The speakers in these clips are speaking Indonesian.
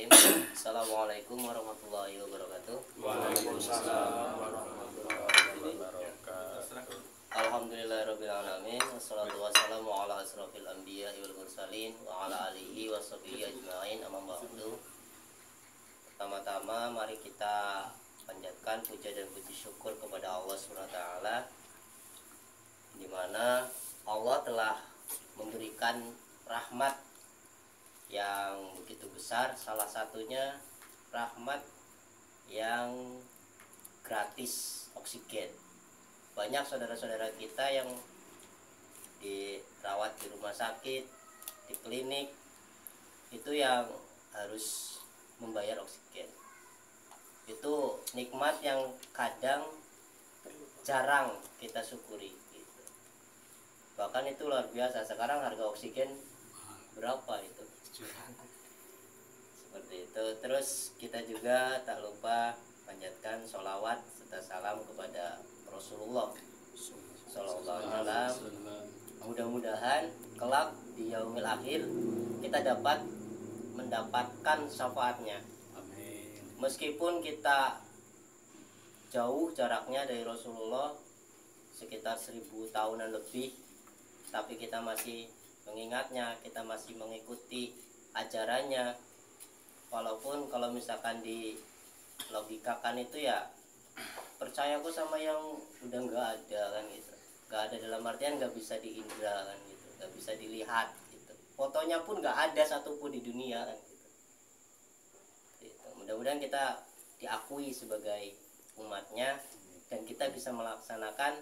Bismillahirrahmanirrahim. Assalamualaikum warahmatullahi wabarakatuh. Waalaikumsalam warahmatullahi wabarakatuh. Alhamdulillahirabbil alamin. Wassalatu wassalamu ala asrofil anbiya wal mursalin wa ala alihi washabihi ajmain. Amma ba'du. Pertama-tama mari kita panjatkan puja dan puji syukur kepada Allah Subhanahu wa taala, di mana Allah telah memberikan rahmat yang begitu besar. Salah satunya rahmat yang gratis oksigen. Banyak saudara-saudara kita yang dirawat di rumah sakit, di klinik, itu yang harus membayar oksigen. Itu nikmat yang kadang jarang kita syukuri gitu. Bahkan itu luar biasa. Sekarang harga oksigen berapa itu? Seperti itu. Terus kita juga tak lupa panjatkan sholawat serta salam kepada Rasulullah Sallallahu Alaihi Wasallam. Mudah-mudahan kelak di yaumil akhir kita dapat mendapatkan syafaatnya. Amin. Meskipun kita jauh jaraknya dari Rasulullah sekitar 1000 tahunan lebih, tapi kita masih mengingatnya, kita masih mengikuti ajarannya. Walaupun kalau misalkan di logikakan itu ya percayaku sama yang udah nggak ada kan gitu. Nggak ada dalam artian nggak bisa diindra kan gitu, nggak bisa dilihat gitu. Fotonya pun nggak ada satupun di dunia kan gitu. Mudah-mudahan kita diakui sebagai umatnya dan kita bisa melaksanakan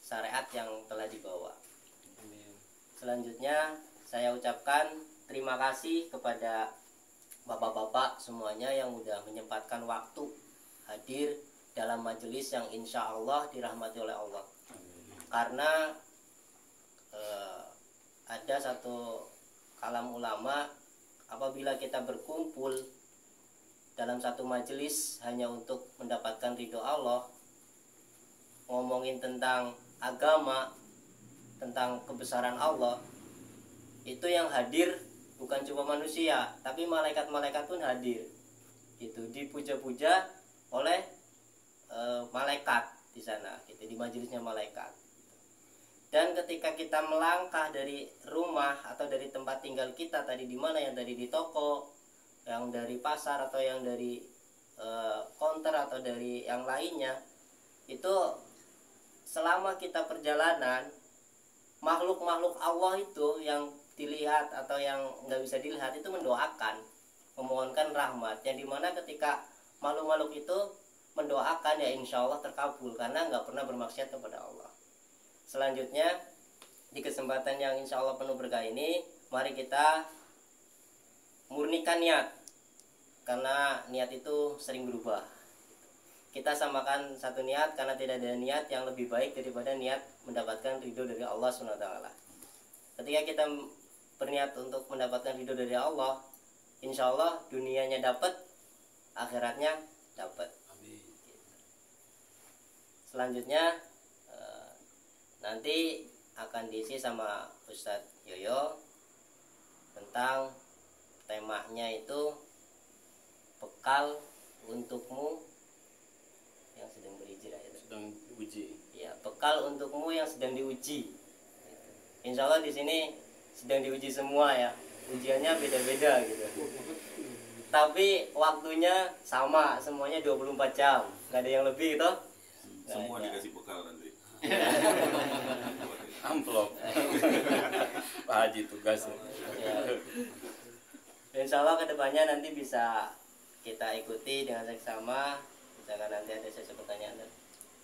syariat yang telah dibawa. Selanjutnya saya ucapkan terima kasih kepada bapak-bapak semuanya yang udah menyempatkan waktu hadir dalam majelis yang insya Allah dirahmati oleh Allah. Karena ada satu kalam ulama, apabila kita berkumpul dalam satu majelis hanya untuk mendapatkan ridho Allah, ngomongin tentang agama, tentang kebesaran Allah, itu yang hadir bukan cuma manusia, tapi malaikat-malaikat pun hadir gitu, dipuja-puja oleh malaikat di sana gitu, di majelisnya malaikat. Dan ketika kita melangkah dari rumah atau dari tempat tinggal kita tadi, di mana yang tadi di toko, yang dari pasar atau yang dari konter atau dari yang lainnya, itu selama kita perjalanan, makhluk-makhluk Allah itu yang dilihat atau yang nggak bisa dilihat itu mendoakan, memohonkan rahmat, yang dimana ketika makhluk-makhluk itu mendoakan ya insya Allah terkabul karena nggak pernah bermaksiat kepada Allah. Selanjutnya di kesempatan yang insya Allah penuh berkah ini, mari kita murnikan niat, karena niat itu sering berubah. Kita samakan satu niat, karena tidak ada niat yang lebih baik daripada niat mendapatkan ridho dari Allah SWT. Ketika kita berniat untuk mendapatkan ridho dari Allah, insya Allah dunianya dapat, akhiratnya dapat. Selanjutnya nanti akan diisi sama Ustadz Yoyo tentang temanya itu bekal untukmu yang sedang berhijrah ya. Sedang diuji. Ya, bekal untukmu yang sedang diuji. Insya Allah di sini sedang diuji semua ya. Ujiannya beda-beda gitu. Tapi waktunya sama, semuanya 24 jam. Gak ada yang lebih toh. Semua dikasih bekal nanti. Amplop. Pak Haji tugas. Ya. Insya Allah kedepannya nanti bisa kita ikuti dengan seksama. Misalkan nanti ada sesi pertanyaan,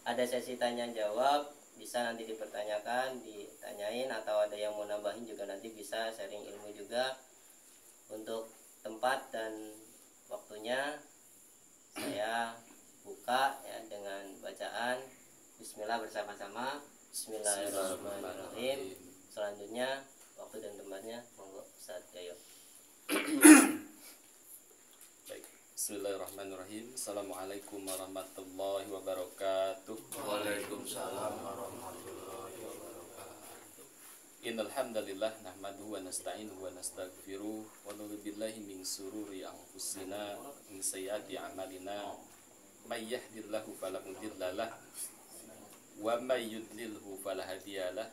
ada sesi tanya jawab, bisa nanti dipertanyakan, ditanyain, atau ada yang mau nambahin juga nanti bisa sharing ilmu juga. Untuk tempat dan waktunya saya buka ya dengan bacaan Bismillah bersama-sama. Bismillahirrahmanirrahim. Selanjutnya waktu dan tempatnya monggo Ustaz Yoyo. Baik. Bismillahirrahmanirrahim. Assalamualaikum warahmatullahi wabarakatuh. Waalaikumsalam warahmatullahi wabarakatuh. Innal hamdalillah nahmaduhu wa nasta'inuhu wa nastaghfiruh wa na'udzu billahi min sururi anfusina min sayyiati a'malina may yahdihillahu fala mudilla lahu wa may yudlilhu fala hadiya lahu.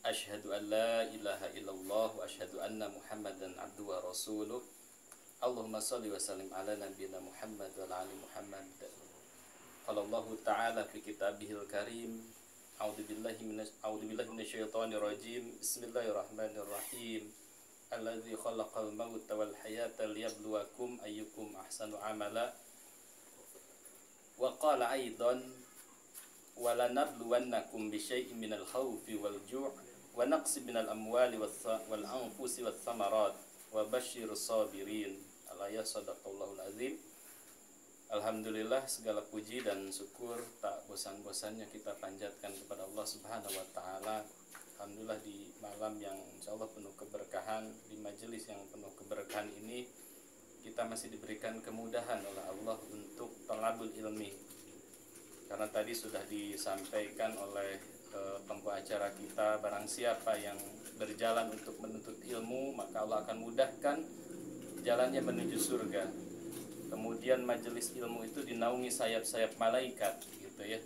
Asyhadu an la ilaha illallah wa asyhadu anna Muhammadan abduhu wa rasuluh. Allahumma shalli wa sallim ala nabiyyina Muhammad wa ala ali Muhammad. Qala Allah ta'ala fi kitabihil karim. A'udzu billahi minasyaitonir rajim. Bismillahirrahmanirrahim. Alladzi khalaqal mauta wal hayata liyabluwakum ayyukum ahsanu amala. Wa qala aidan wa lanabluwannakum bisyai'in minal khawfi wal ju' wa naqsin minal amwali wal anfusi wath thamarat wa basyirus sabirin. Al-ayat sadaqallahul azim. Alhamdulillah, segala puji dan syukur tak bosan-bosannya kita panjatkan kepada Allah Subhanahu wa taala. Alhamdulillah, di malam yang insyaallah penuh keberkahan, di majelis yang penuh keberkahan ini kita masih diberikan kemudahan oleh Allah untuk talabul ilmi. Karena tadi sudah disampaikan oleh pembawa acara kita, barang siapa yang berjalan untuk menuntut ilmu, maka Allah akan mudahkan jalannya menuju surga. Kemudian majelis ilmu itu dinaungi sayap-sayap malaikat, gitu ya.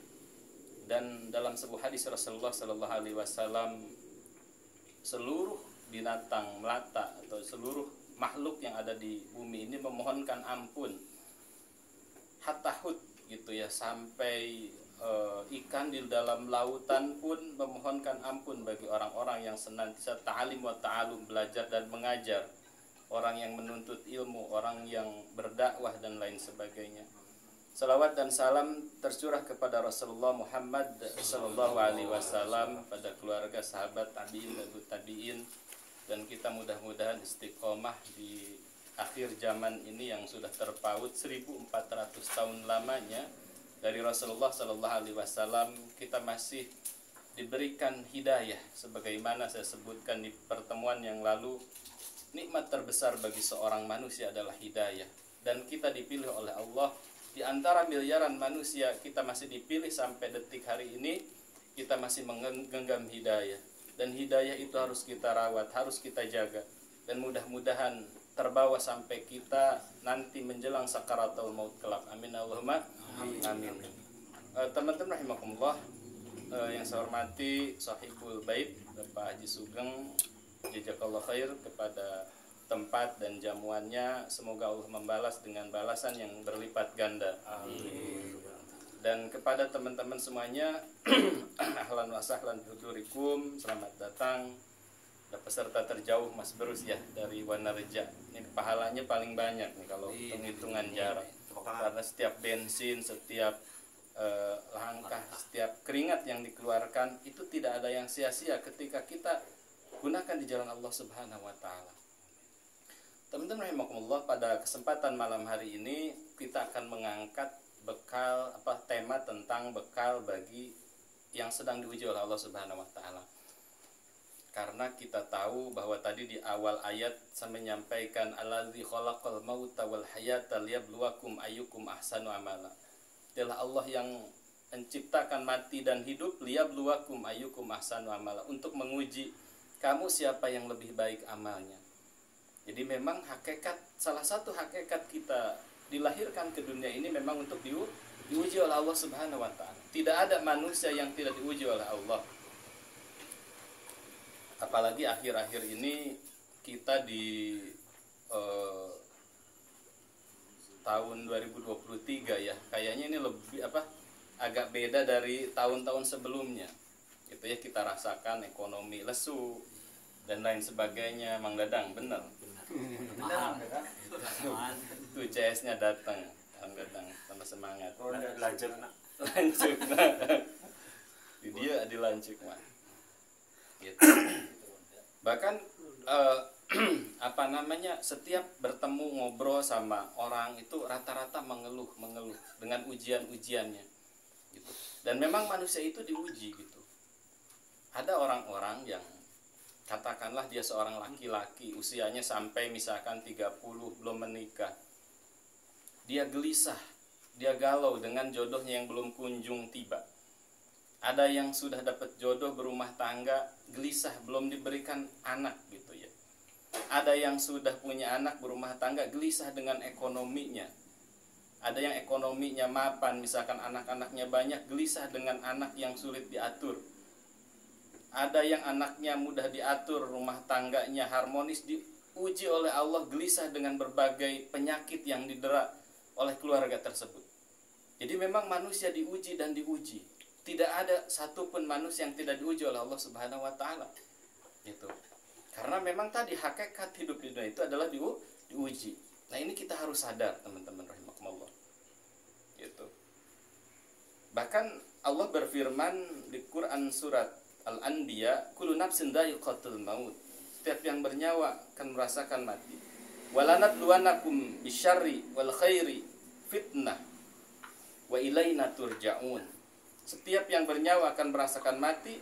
Dan dalam sebuah hadis Rasulullah Sallallahu Alaihi Wasallam, seluruh binatang melata atau seluruh makhluk yang ada di bumi ini memohonkan ampun, hatta hut, gitu ya, sampai ikan di dalam lautan pun memohonkan ampun bagi orang-orang yang senantiasa ta'alim wa ta'alum, belajar dan mengajar, orang yang menuntut ilmu, orang yang berdakwah dan lain sebagainya. Salawat dan salam tercurah kepada Rasulullah Muhammad sallallahu alaihi wasallam, pada keluarga, sahabat, tabi'in dan tabi'in, dan kita mudah-mudahan istiqomah di akhir zaman ini yang sudah terpaut 1400 tahun lamanya dari Rasulullah sallallahu alaihi wasallam. Kita masih diberikan hidayah sebagaimana saya sebutkan di pertemuan yang lalu. Nikmat terbesar bagi seorang manusia adalah hidayah, dan kita dipilih oleh Allah di antara miliaran manusia. Kita masih dipilih sampai detik hari ini, kita masih menggenggam hidayah, dan hidayah itu harus kita rawat, harus kita jaga, dan mudah-mudahan terbawa sampai kita nanti menjelang sakaratul maut kelak. Amin Allahumma amin. Teman-teman rahimakumullah, yang saya hormati Sahibul Bait Bapak Haji Sugeng, jazakallahu khair kepada tempat dan jamuannya. Semoga Allah membalas dengan balasan yang berlipat ganda. Amin. Dan kepada teman-teman semuanya, ahlan wa sahlan bihudurikum, selamat datang. Ada peserta terjauh Mas Berus ya, dari Wanareja. Ini pahalanya paling banyak nih kalau hitung-hitungan jarak. Karena setiap bensin, setiap langkah, setiap keringat yang dikeluarkan itu tidak ada yang sia-sia ketika kita gunakan di jalan Allah Subhanahu wa taala. Teman-teman rahimakumullah, pada kesempatan malam hari ini kita akan mengangkat tema tentang bekal bagi yang sedang diuji oleh Allah Subhanahu wa taala. Karena kita tahu bahwa tadi di awal ayat saya menyampaikan allazi khalaqal mauta wal hayata liyabluwakum ayyukum ahsanu amala. Adalah Allah yang menciptakan mati dan hidup, liyabluwakum ayyukum ahsanu amala, untuk menguji kamu siapa yang lebih baik amalnya. Jadi memang salah satu hakikat kita dilahirkan ke dunia ini memang untuk diuji oleh Allah Subhanahu wa taala. Tidak ada manusia yang tidak diuji oleh Allah. Apalagi akhir-akhir ini kita di tahun 2023 ya. Kayaknya ini lebih agak beda dari tahun-tahun sebelumnya. Itu ya, kita rasakan ekonomi lesu dan lain sebagainya. Mang Dadang, benar. Tuh CS-nya datang, Mang Dadang, tambah semangat. Lanjut nak. Lanjut. Dia dilanjut mah. Gitu. Bahkan setiap bertemu ngobrol sama orang itu rata-rata mengeluh dengan ujian-ujiannya gitu. Dan memang manusia itu diuji gitu. Ada orang-orang yang katakanlah dia seorang laki-laki, usianya sampai misalkan 30 belum menikah. Dia gelisah, dia galau dengan jodohnya yang belum kunjung tiba. Ada yang sudah dapat jodoh berumah tangga, gelisah belum diberikan anak gitu ya. Ada yang sudah punya anak berumah tangga, gelisah dengan ekonominya. Ada yang ekonominya mapan, misalkan anak-anaknya banyak, gelisah dengan anak yang sulit diatur. Ada yang anaknya mudah diatur, rumah tangganya harmonis, diuji oleh Allah, gelisah dengan berbagai penyakit yang didera oleh keluarga tersebut. Jadi memang manusia diuji dan diuji. Tidak ada satupun manusia yang tidak diuji oleh Allah Subhanahu wa taala. Gitu. Karena memang tadi hakikat hidup di dunia itu adalah diuji. Nah, ini kita harus sadar, teman-teman rahimakumullah. Gitu. Bahkan Allah berfirman di Quran surat Al-Anbiya, kullu nafsin dha'iqatul maut. Setiap yang bernyawa akan merasakan mati. Walanabluwanakum bisyarri wal khairi fitnah wa ilaina turja'un. Setiap yang bernyawa akan merasakan mati.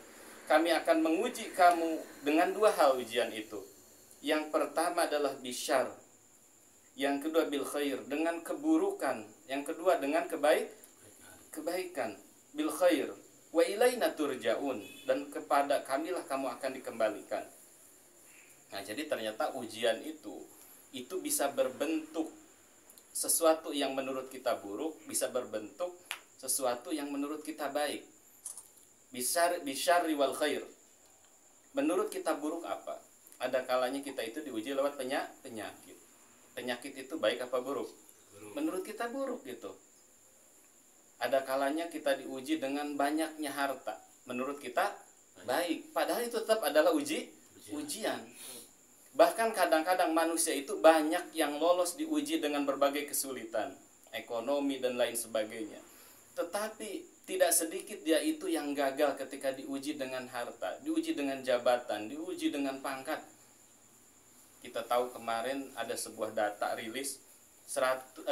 Kami akan menguji kamu dengan dua hal ujian itu. Yang pertama adalah bisyar, yang kedua bil khair, dengan keburukan, yang kedua dengan kebaikan, bil khair. Wa ilaina turja'un, dan kepada kamilah kamu akan dikembalikan. Nah, jadi ternyata ujian itu bisa berbentuk sesuatu yang menurut kita buruk, bisa berbentuk sesuatu yang menurut kita baik. Bisyarri wal khair. Menurut kita buruk apa? Ada kalanya kita itu diuji lewat penyakit. Penyakit itu baik apa buruk? Menurut kita buruk gitu. Ada kalanya kita diuji dengan banyaknya harta. Menurut kita baik. Padahal itu tetap adalah ujian. Bahkan kadang-kadang manusia itu banyak yang lolos diuji dengan berbagai kesulitan, ekonomi dan lain sebagainya. Tetapi tidak sedikit dia itu yang gagal ketika diuji dengan harta, diuji dengan jabatan, diuji dengan pangkat. Kita tahu kemarin ada sebuah data rilis 13.000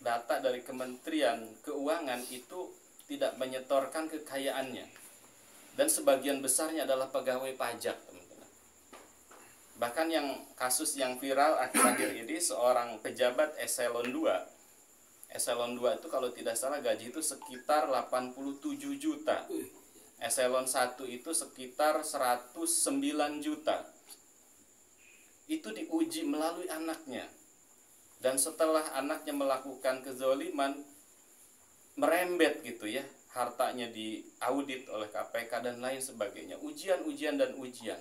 data dari Kementerian Keuangan itu tidak menyetorkan kekayaannya. Dan sebagian besarnya adalah pegawai pajak, teman-teman. Bahkan yang kasus yang viral akhir-akhir ini, seorang pejabat eselon 2. Eselon 2 itu kalau tidak salah gaji itu sekitar 87 juta. Eselon 1 itu sekitar 109 juta. Itu diuji melalui anaknya. Dan setelah anaknya melakukan kezaliman, merembet gitu ya, hartanya diaudit oleh KPK dan lain sebagainya. Ujian dan ujian.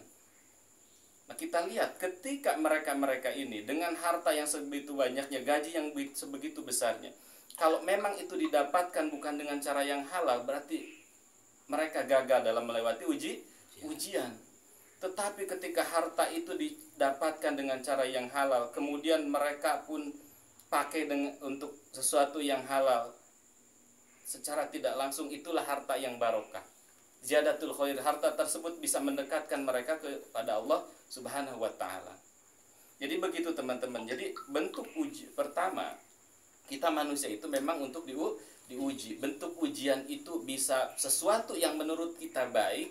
Nah, kita lihat ketika mereka ini dengan harta yang sebegitu banyaknya, gaji yang sebegitu besarnya, kalau memang itu didapatkan bukan dengan cara yang halal, berarti mereka gagal dalam melewati ujian. Tetapi ketika harta itu didapatkan dengan cara yang halal, kemudian mereka pun pakai untuk sesuatu yang halal, secara tidak langsung itulah harta yang barokah. Ziyadatul khair, harta tersebut bisa mendekatkan mereka kepada Allah Subhanahu wa taala. Jadi begitu teman-teman. Jadi bentuk uji pertama, kita manusia itu memang untuk diuji. Bentuk ujian itu bisa sesuatu yang menurut kita baik,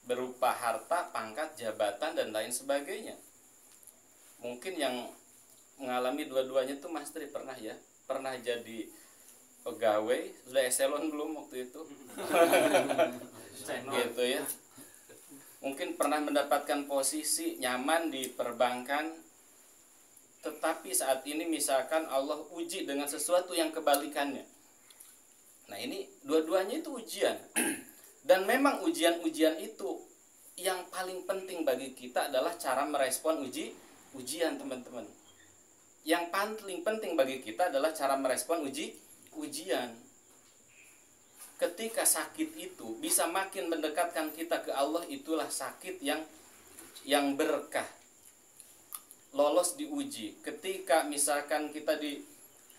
berupa harta, pangkat, jabatan dan lain sebagainya. Mungkin yang mengalami dua-duanya itu Mas Tri pernah ya, pernah jadi pegawai, sudah eselon belum waktu itu? Gitu ya. Mungkin pernah mendapatkan posisi nyaman di perbankan, tetapi saat ini misalkan Allah uji dengan sesuatu yang kebalikannya. Nah, ini dua-duanya itu ujian. Dan memang ujian-ujian itu yang paling penting bagi kita adalah cara merespon ujian, teman-teman. Yang paling penting bagi kita adalah cara merespon ujian. Ketika sakit itu bisa makin mendekatkan kita ke Allah, itulah sakit yang berkah. Lolos diuji. Ketika misalkan kita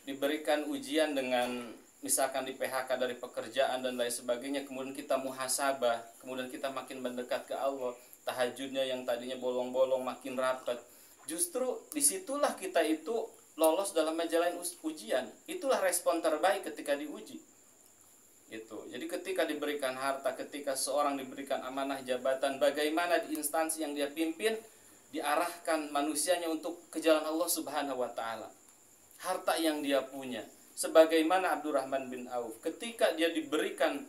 diberikan ujian dengan misalkan di PHK dari pekerjaan dan lain sebagainya, kemudian kita muhasabah, kemudian kita makin mendekat ke Allah, tahajudnya yang tadinya bolong-bolong makin rapat. Justru disitulah kita itu lolos dalam menjalani ujian. Itulah respon terbaik ketika diuji. Gitu. Jadi ketika diberikan harta, ketika seorang diberikan amanah jabatan, bagaimana di instansi yang dia pimpin diarahkan manusianya untuk ke jalan Allah Subhanahu wa taala. Harta yang dia punya, Sebagaimana Abdurrahman bin Auf ketika dia diberikan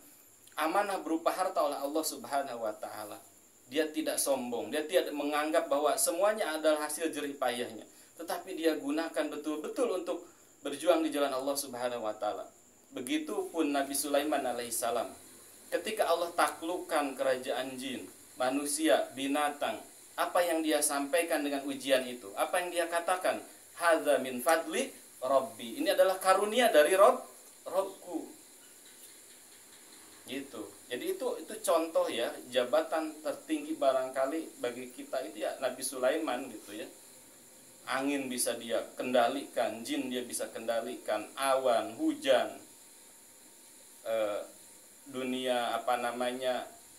amanah berupa harta oleh Allah Subhanahu wa taala, dia tidak sombong, dia tidak menganggap bahwa semuanya adalah hasil jerih payahnya, tetapi dia gunakan betul-betul untuk berjuang di jalan Allah Subhanahu wa taala. Begitupun Nabi Sulaiman alaihissalam, ketika Allah taklukkan kerajaan jin, manusia, binatang, apa yang dia sampaikan dengan ujian itu? Apa yang dia katakan? Hadza min fadli Rabbi. Ini adalah karunia dari Robku. Gitu. Jadi itu contoh ya, jabatan tertinggi barangkali bagi kita itu ya Nabi Sulaiman gitu ya. Angin bisa dia kendalikan, jin dia bisa kendalikan, awan, hujan, dunia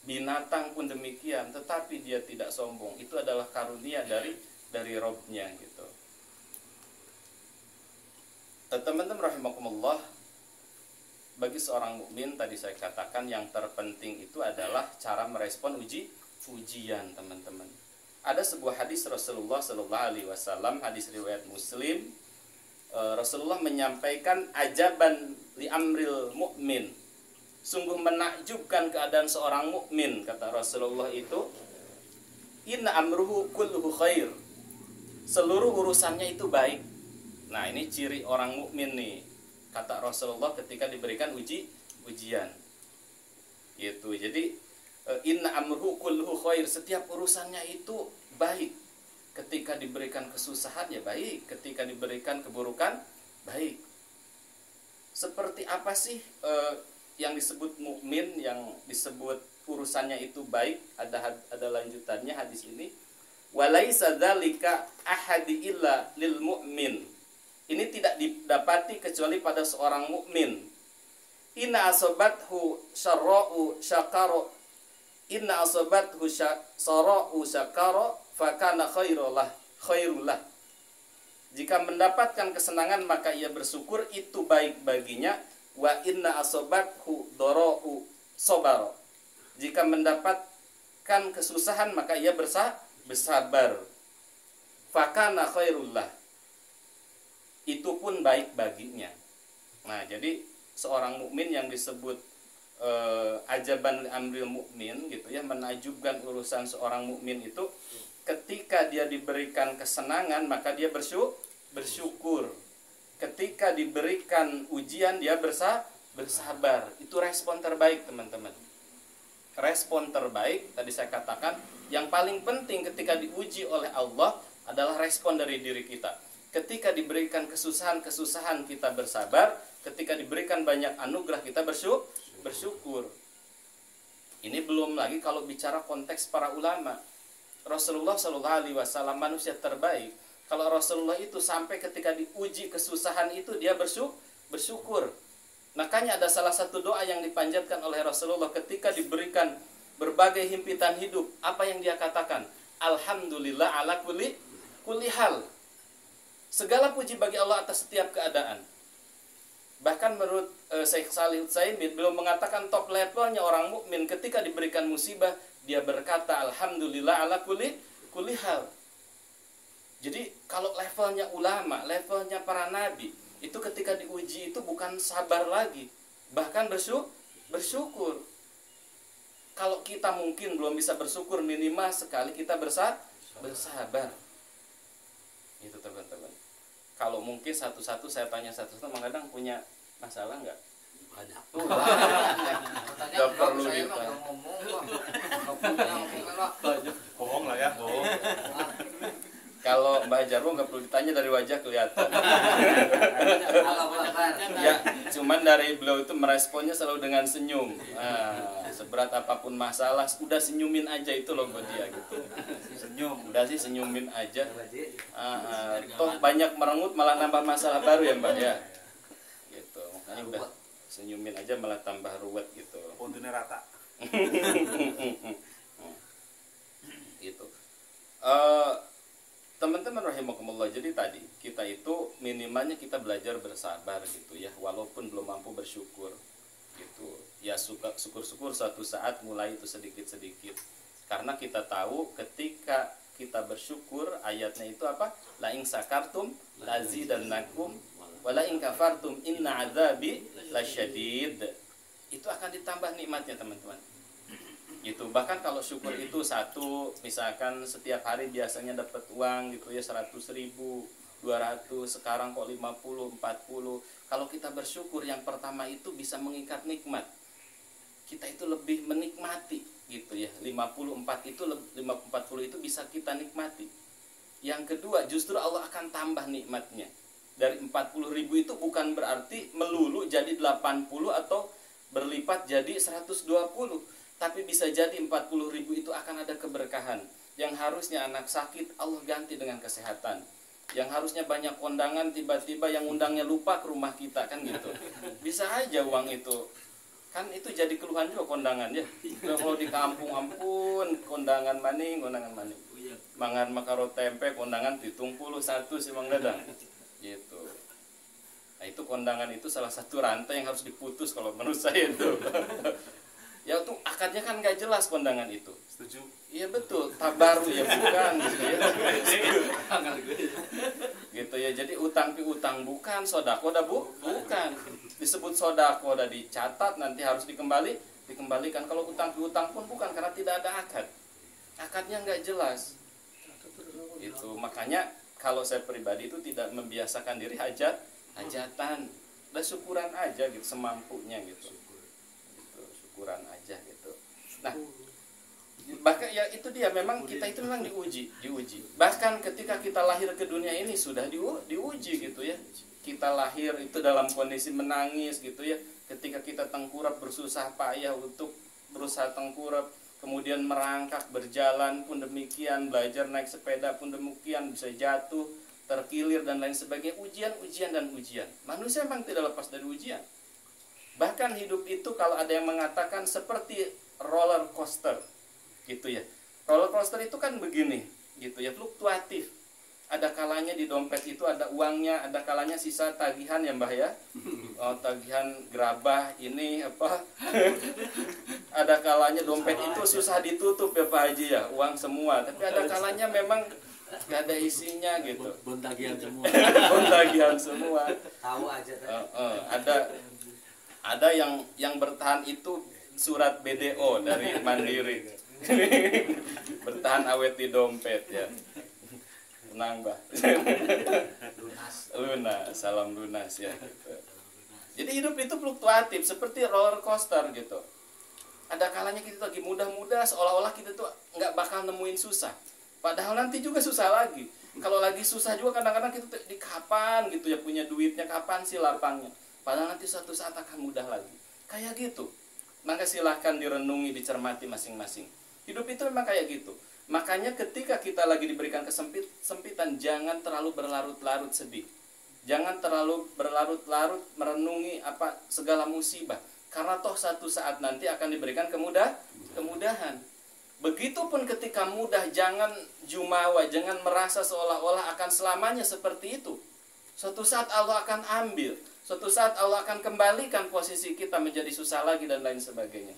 binatang pun demikian, tetapi dia tidak sombong. Itu adalah karunia dari Robnya gitu. Teman-teman rahimakumullah, bagi seorang mukmin tadi saya katakan yang terpenting itu adalah cara merespon ujian, teman-teman. Ada sebuah hadis Rasulullah sallallahu alaihi wasallam, hadis riwayat Muslim. Rasulullah menyampaikan ajaban li amril mukmin. Sungguh menakjubkan keadaan seorang mukmin, kata Rasulullah itu, inna amruhu kulluhu khair. Seluruh urusannya itu baik. Nah, ini ciri orang mukmin nih, kata Rasulullah ketika diberikan ujian. Gitu. Jadi inna amruhu kulluhu khair, setiap urusannya itu baik. Ketika diberikan kesusahan ya baik, ketika diberikan keburukan baik. Seperti apa sih yang disebut mukmin, yang disebut urusannya itu baik? Ada lanjutannya hadis ini. Walaisa dzalika ahadi illa lil mu'min. Ini tidak didapati kecuali pada seorang mukmin. Inna asobathu syarra'u syakaro. Inna asobathu syarra'u syakaro fakana khairullah. Jika mendapatkan kesenangan maka ia bersyukur, itu baik baginya. Wa inna asobathu dora'u sobaro. Jika mendapatkan kesusahan maka ia bersabar. Fakana khairullah. Itu pun baik baginya. Nah, jadi seorang mukmin yang disebut ajaban amril mukmin gitu ya, menajubkan urusan seorang mukmin itu ketika dia diberikan kesenangan maka dia bersyukur. Ketika diberikan ujian dia bersabar. Itu respon terbaik, teman-teman. Respon terbaik tadi saya katakan, yang paling penting ketika diuji oleh Allah adalah respon dari diri kita. Ketika diberikan kesusahan kita bersabar, ketika diberikan banyak anugerah kita bersyukur. Ini belum lagi kalau bicara konteks para ulama. Rasulullah sallallahu alaihi wasallam manusia terbaik. Kalau Rasulullah itu sampai ketika diuji kesusahan itu dia bersyukur. Makanya ada salah satu doa yang dipanjatkan oleh Rasulullah ketika diberikan berbagai himpitan hidup. Apa yang dia katakan? Alhamdulillah ala kulli hal. Segala puji bagi Allah atas setiap keadaan. Bahkan menurut Syekh Shalih Utsaimin, beliau mengatakan top levelnya orang mukmin ketika diberikan musibah dia berkata alhamdulillah ala kulli hal. Jadi kalau levelnya ulama, levelnya para nabi, itu ketika diuji itu bukan sabar lagi, bahkan bersyukur. Kalau kita mungkin belum bisa bersyukur, minimal sekali kita bersabar. Itu teman-teman. Kalau mungkin satu-satu saya tanya satu-satu, kadang punya masalah nggak? Banyak. Nggak perlu ditanya. Bohong lah ya, bohong. Kalau Mbak Jarwo nggak perlu ditanya, dari wajah kelihatan. Ya, cuman dari beliau itu meresponnya selalu dengan senyum. Seberat apapun masalah, udah senyumin aja, itu loh buat dia gitu. Senyum. Udah sih senyumin aja. Toh banyak merengut malah nambah masalah baru ya Mbak ya. Gitu. Makanya udah senyumin aja malah tambah ruwet gitu. Pontunya rata. Gitu. Teman-teman rahimakumullah, jadi tadi kita itu minimalnya kita belajar bersabar gitu ya, walaupun belum mampu bersyukur gitu ya. Syukur-syukur suatu saat mulai itu sedikit-sedikit, karena kita tahu ketika kita bersyukur, ayatnya itu apa, la in sakartum lazidannakum Wala in kafartum inna adzabi lasyadid. Itu akan ditambah nikmatnya teman-teman. Gitu. Bahkan kalau syukur itu satu, misalkan setiap hari biasanya dapat uang gitu ya 100.000, 200, sekarang kok 50, 40. Kalau kita bersyukur yang pertama itu bisa mengikat nikmat. Kita itu lebih menikmati gitu ya. 40 itu bisa kita nikmati. Yang kedua, justru Allah akan tambah nikmatnya. Dari 40.000 itu bukan berarti melulu jadi 80 atau berlipat jadi 120. Tapi bisa jadi 40.000 itu akan ada keberkahan. Yang harusnya anak sakit, Allah ganti dengan kesehatan. Yang harusnya banyak kondangan, tiba-tiba yang undangnya lupa ke rumah kita, kan gitu. Bisa aja uang itu. Kan itu jadi keluhan juga kondangan ya. Kalau di kampung, ampun, kondangan maning. Mangan makaro tempe, kondangan 71 si Mang Dadang. Gitu. Nah itu kondangan itu salah satu rantai yang harus diputus kalau menurut saya itu. Ya itu akadnya kan gak jelas kondangan itu. Setuju. Iya betul, tabaru ya bukan gitu ya. Gitu ya, jadi utang piutang bukan, sodako bukan. Disebut sodako udah dicatat, nanti harus dikembalikan. Kalau utang piutang pun bukan, karena tidak ada akad. Akadnya nggak jelas. Itu makanya kalau saya pribadi itu tidak membiasakan diri hajatan. Udah syukuran aja gitu, semampunya gitu. Syukuran aja gitu. Nah, bahkan ya itu dia, memang kita itu memang diuji. Bahkan ketika kita lahir ke dunia ini sudah diuji gitu ya. Kita lahir itu dalam kondisi menangis gitu ya. Ketika kita tengkurap bersusah payah untuk berusaha tengkurap, kemudian merangkak berjalan pun demikian, belajar naik sepeda pun demikian, bisa jatuh, terkilir dan lain sebagainya. Ujian. Manusia memang tidak lepas dari ujian. Bahkan hidup itu kalau ada yang mengatakan seperti roller coaster gitu ya. Roller coaster itu kan begini gitu ya, fluktuatif. Ada kalanya di dompet itu ada uangnya, ada kalanya sisa tagihan ya Mbah ya. Oh, tagihan gerabah ini apa? Ada kalanya dompet itu susah ditutup ya Pak Haji ya, uang semua. Tapi ada kalanya memang gak ada isinya gitu. Bontagihan semua. Bontagihan semua. Tahu aja ada yang bertahan itu surat BDO dari Mandiri. Bertahan awet di dompet ya. Tenang Mbak. Lunas, salam lunas ya gitu. Jadi hidup itu fluktuatif seperti roller coaster gitu. Ada kalanya kita lagi mudah-mudah, seolah-olah kita tuh nggak bakal nemuin susah. Padahal nanti juga susah lagi. Kalau lagi susah juga kadang-kadang kita tuh di kapan gitu ya, punya duitnya kapan sih lapangnya. Padahal nanti suatu saat akan mudah lagi. Kayak gitu. Maka silahkan direnungi, dicermati masing-masing. Hidup itu memang kayak gitu. Makanya ketika kita lagi diberikan kesempitan, jangan terlalu berlarut-larut sedih. Jangan terlalu berlarut-larut merenungi apa segala musibah. Karena toh satu saat nanti akan diberikan kemudahan. Begitupun ketika mudah, jangan jumawa, jangan merasa seolah-olah akan selamanya seperti itu. Suatu saat Allah akan ambil. Suatu saat Allah akan kembalikan posisi kita menjadi susah lagi dan lain sebagainya.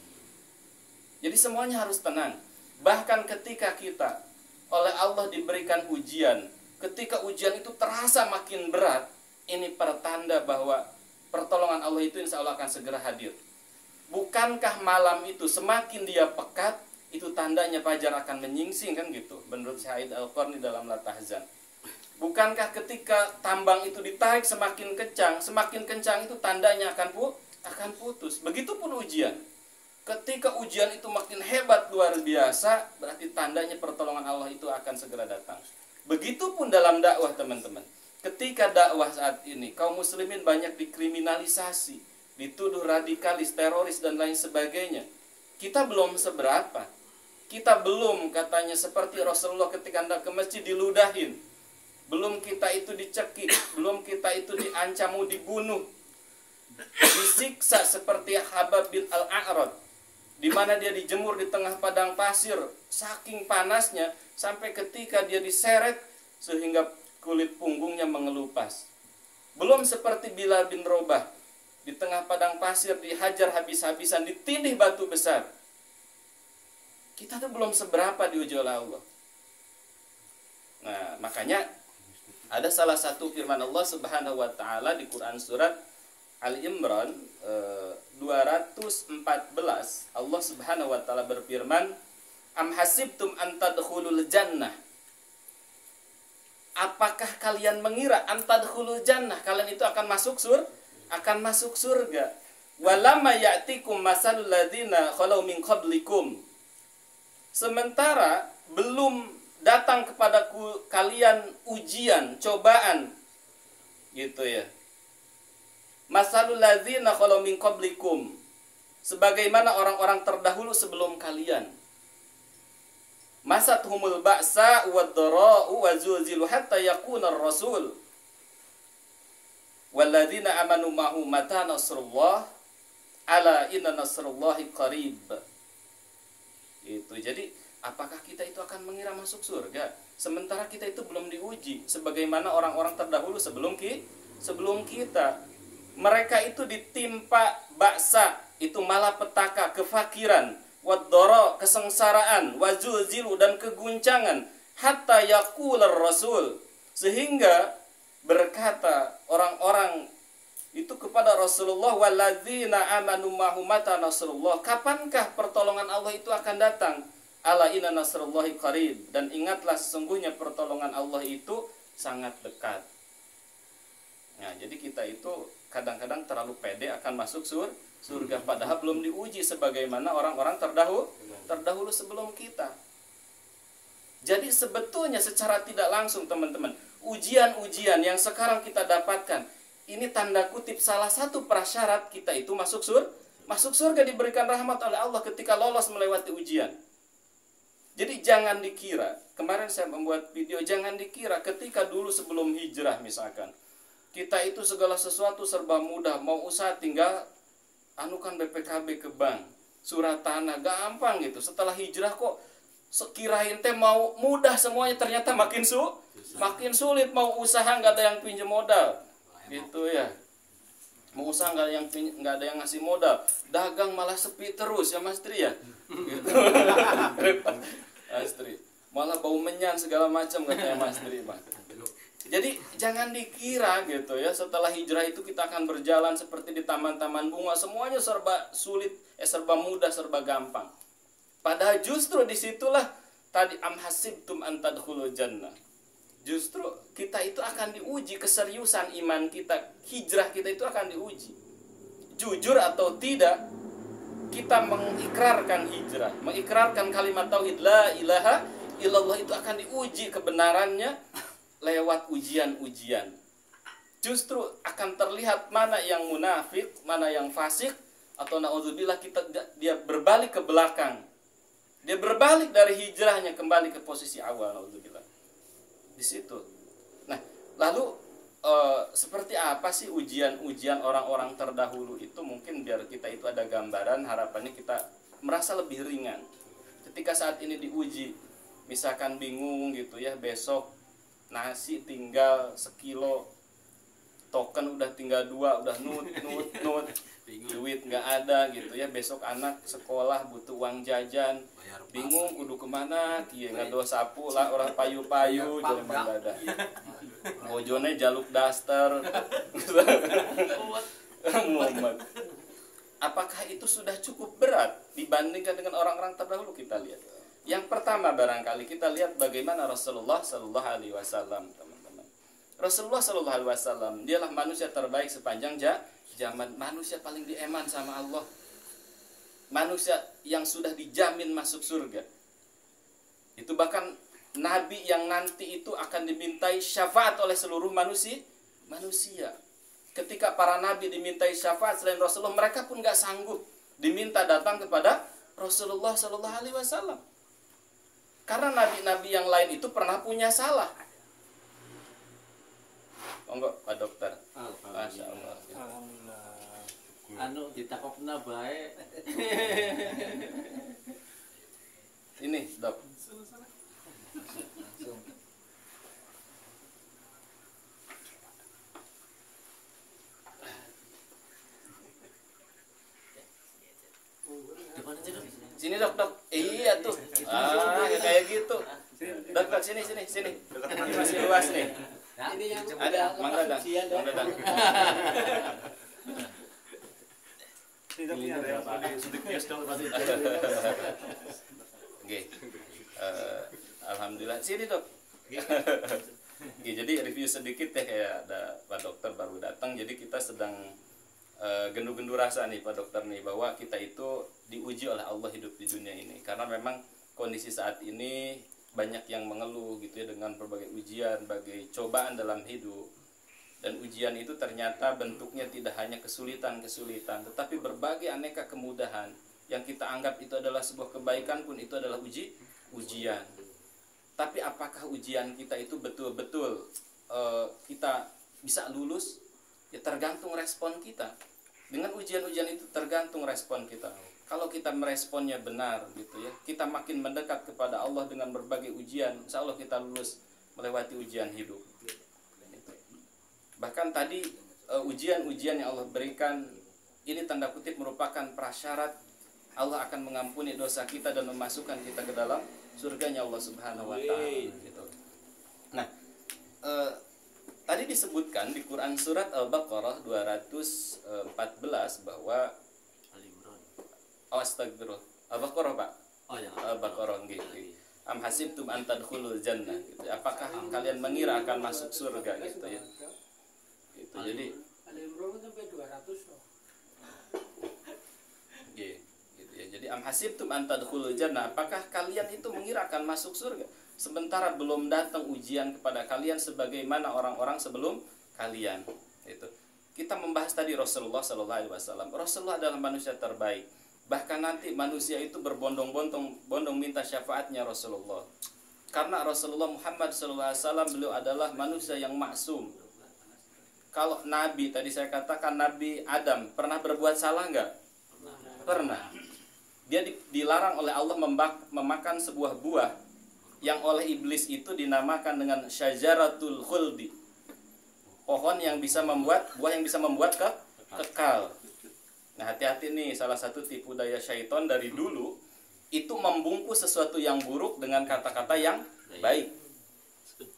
Jadi semuanya harus tenang. Bahkan ketika kita oleh Allah diberikan ujian, ketika ujian itu terasa makin berat, ini pertanda bahwa pertolongan Allah itu insya Allah akan segera hadir. Bukankah malam itu semakin dia pekat, itu tandanya fajar akan menyingsing, kan gitu, menurut Syahid Al-Qarni dalam La Tahzan. Bukankah ketika tambang itu ditarik semakin kencang itu tandanya akan putus. Begitupun ujian. Ketika ujian itu makin hebat luar biasa, berarti tandanya pertolongan Allah itu akan segera datang. Begitupun dalam dakwah teman-teman. Ketika dakwah saat ini, kaum muslimin banyak dikriminalisasi, dituduh radikalis, teroris dan lain sebagainya. Kita belum seberapa. Kita belum katanya seperti Rasulullah ketika hendak ke masjid diludahin. Belum kita itu dicekik, belum kita itu diancam mau dibunuh, disiksa seperti Habab bin Al-A'rad, di mana dia dijemur di tengah padang pasir, saking panasnya sampai ketika dia diseret sehingga kulit punggungnya mengelupas. Belum seperti Bilal bin Robah, di tengah padang pasir dihajar habis-habisan, ditindih batu besar. Kita tuh belum seberapa diuji oleh Allah. Nah, makanya Ada salah satu firman Allah Subhanahu wa taala di Quran surat Ali Imran 214, Allah Subhanahu wa taala berfirman, "Am hasibtum an tadkhulul jannah?" Apakah kalian mengira an tadkhulul jannah, kalian itu akan masuk surga? Walamma ya'tikum masalul ladzina khalau min qablikum. Sementara belum datang kepada kalian ujian, cobaan, gitu ya. Masalul ladzina khalau min qablikum, sebagaimana orang-orang terdahulu sebelum kalian. Masathumul ba'sa wad-dhara'u wa zulzilu hatta yakuna ar-rasul walladzina amanu ma'hu mata nasrullah ala inna nasrullahi qarib. Itu jadi, apakah kita itu akan mengira masuk surga sementara kita itu belum diuji sebagaimana orang-orang terdahulu sebelum kita. Mereka itu ditimpa baksa, itu malapetaka, kefakiran, wad-dhara, kesengsaraan, wazulzilu, dan keguncangan, hatta yaqular rasul, sehingga berkata orang-orang itu kepada Rasulullah, walladzina amanu ma'hu mata nasrullah, kapankah pertolongan Allah itu akan datang? Ala inna nasrullahi qarib, dan ingatlah sesungguhnya pertolongan Allah itu sangat dekat. Nah, jadi kita itu kadang-kadang terlalu pede akan masuk surga, padahal belum diuji sebagaimana orang-orang terdahulu sebelum kita. Jadi sebetulnya secara tidak langsung teman-teman, ujian-ujian yang sekarang kita dapatkan, ini tanda kutip salah satu prasyarat kita itu masuk surga, diberikan rahmat oleh Allah ketika lolos melewati ujian. Jadi jangan dikira, kemarin saya membuat video, jangan dikira ketika dulu sebelum hijrah misalkan, kita itu segala sesuatu serba mudah, mau usaha tinggal anukan BPKB ke bank, surat tanah gampang gitu. Setelah hijrah kok sekirain teh mau mudah semuanya, ternyata makin sulit. Mau usaha nggak ada yang pinjam modal, gitu ya. Mau usaha nggak ada yang ngasih modal, dagang malah sepi terus ya Mas Tri ya. Gitu. Mas Tri, malah bau menyan segala macam katanya Mas Tri, Mas. Jadi jangan dikira gitu ya, setelah hijrah itu kita akan berjalan seperti di taman-taman bunga, semuanya serba sulit, serba mudah, serba gampang. Padahal justru disitulah tadi am hasibtum an tadkhulul jannah. Justru kita itu akan diuji, keseriusan iman kita, hijrah kita itu akan diuji. Jujur atau tidak, kita mengikrarkan hijrah, mengikrarkan kalimat tauhid la ilaha illallah, itu akan diuji kebenarannya lewat ujian-ujian. Justru akan terlihat mana yang munafik, mana yang fasik, atau naudzubillah dia berbalik ke belakang. Dia berbalik dari hijrahnya kembali ke posisi awal, naudzubillah. Di situ. Nah, lalu seperti apa sih ujian-ujian orang-orang terdahulu itu? Mungkin biar kita itu ada gambaran, harapannya kita merasa lebih ringan. Ketika saat ini diuji, misalkan bingung gitu ya, besok nasi tinggal sekilo, token udah tinggal 2, udah nut, duit nggak ada gitu ya, besok anak sekolah butuh uang jajan, bingung kudu kemana, kieu ngado sapu lah orang payu-payu jadi mandada, bojone jaluk daster, Muhammad. Apakah itu sudah cukup berat dibandingkan dengan orang-orang terdahulu? Kita lihat. Yang pertama barangkali kita lihat bagaimana Rasulullah Sallallahu Alaihi Wasallam, teman-teman. Rasulullah Sallallahu Alaihi Wasallam dialah manusia terbaik sepanjang zaman, manusia paling dieman sama Allah, manusia yang sudah dijamin masuk surga. Itu bahkan nabi yang nanti itu akan dimintai syafaat oleh seluruh manusia. Ketika para nabi dimintai syafaat selain Rasulullah, mereka pun nggak sanggup diminta datang kepada Rasulullah Sallallahu Alaihi Wasallam. Karena nabi-nabi yang lain itu pernah punya salah. Monggo Pak Dokter. Masya Allah. Alhamdulillah. Anu ditakokna bae. Ini Dok. Sini Dok. Iya tuh. Kayak gitu. Dok, sini. Ini masih luas nih. Ini yang Ada, Mang Dadang. Mang Dadang. Ini tapi ada yang suntik bias dong. Oke. Alhamdulillah. Sini dok. Oke, jadi review sedikit ya, kayak ada Pak Dokter baru datang. Jadi kita sedang gendu-gendu rasa nih Pak Dokter nih, bahwa kita itu diuji oleh Allah hidup di dunia ini. Karena memang kondisi saat ini banyak yang mengeluh gitu ya, dengan berbagai ujian, berbagai cobaan dalam hidup. Dan ujian itu ternyata bentuknya tidak hanya kesulitan-kesulitan, tetapi berbagai aneka kemudahan yang kita anggap itu adalah sebuah kebaikan pun itu adalah ujian. Tapi apakah ujian kita itu betul-betul kita bisa lulus? Ya tergantung respon kita. Dengan ujian-ujian itu tergantung respon kita. Kalau kita meresponnya benar gitu ya, kita makin mendekat kepada Allah dengan berbagai ujian, insya Allah kita lulus melewati ujian hidup. Bahkan tadi ujian-ujian yang Allah berikan ini tanda kutip merupakan prasyarat Allah akan mengampuni dosa kita dan memasukkan kita ke dalam surganya Allah Subhanahu wa taala gitu. Nah, tadi disebutkan di Quran surat Al-Baqarah 214 bahwa astagfirullah. Al-Baqarah, Pak. Oh ya. Al-Baqarah gitu. Am hasibtum an tadkhulul jannah gitu. Apakah kalian mengira akan masuk surga gitu ya? Gitu. Jadi Al-Imran sampai 200 loh. gitu ya. Jadi am hasibtum an tadkhulul jannah, apakah kalian itu mengira akan masuk surga sementara belum datang ujian kepada kalian sebagaimana orang-orang sebelum kalian. Itu. Kita membahas tadi Rasulullah sallallahu alaihi wasallam. Rasulullah adalah manusia terbaik. Bahkan nanti manusia itu berbondong-bondong minta syafaatnya Rasulullah. Karena Rasulullah Muhammad sallallahu alaihi wasallam beliau adalah manusia yang maksum. Kalau Nabi, tadi saya katakan Nabi Adam pernah berbuat salah enggak? Pernah. Dia dilarang oleh Allah memakan sebuah buah yang oleh iblis itu dinamakan dengan syajaratul khuldi. Pohon yang bisa membuat, buah yang bisa membuat kekal. Nah, hati-hati nih, salah satu tipu daya syaitan dari dulu itu membungkus sesuatu yang buruk dengan kata-kata yang baik.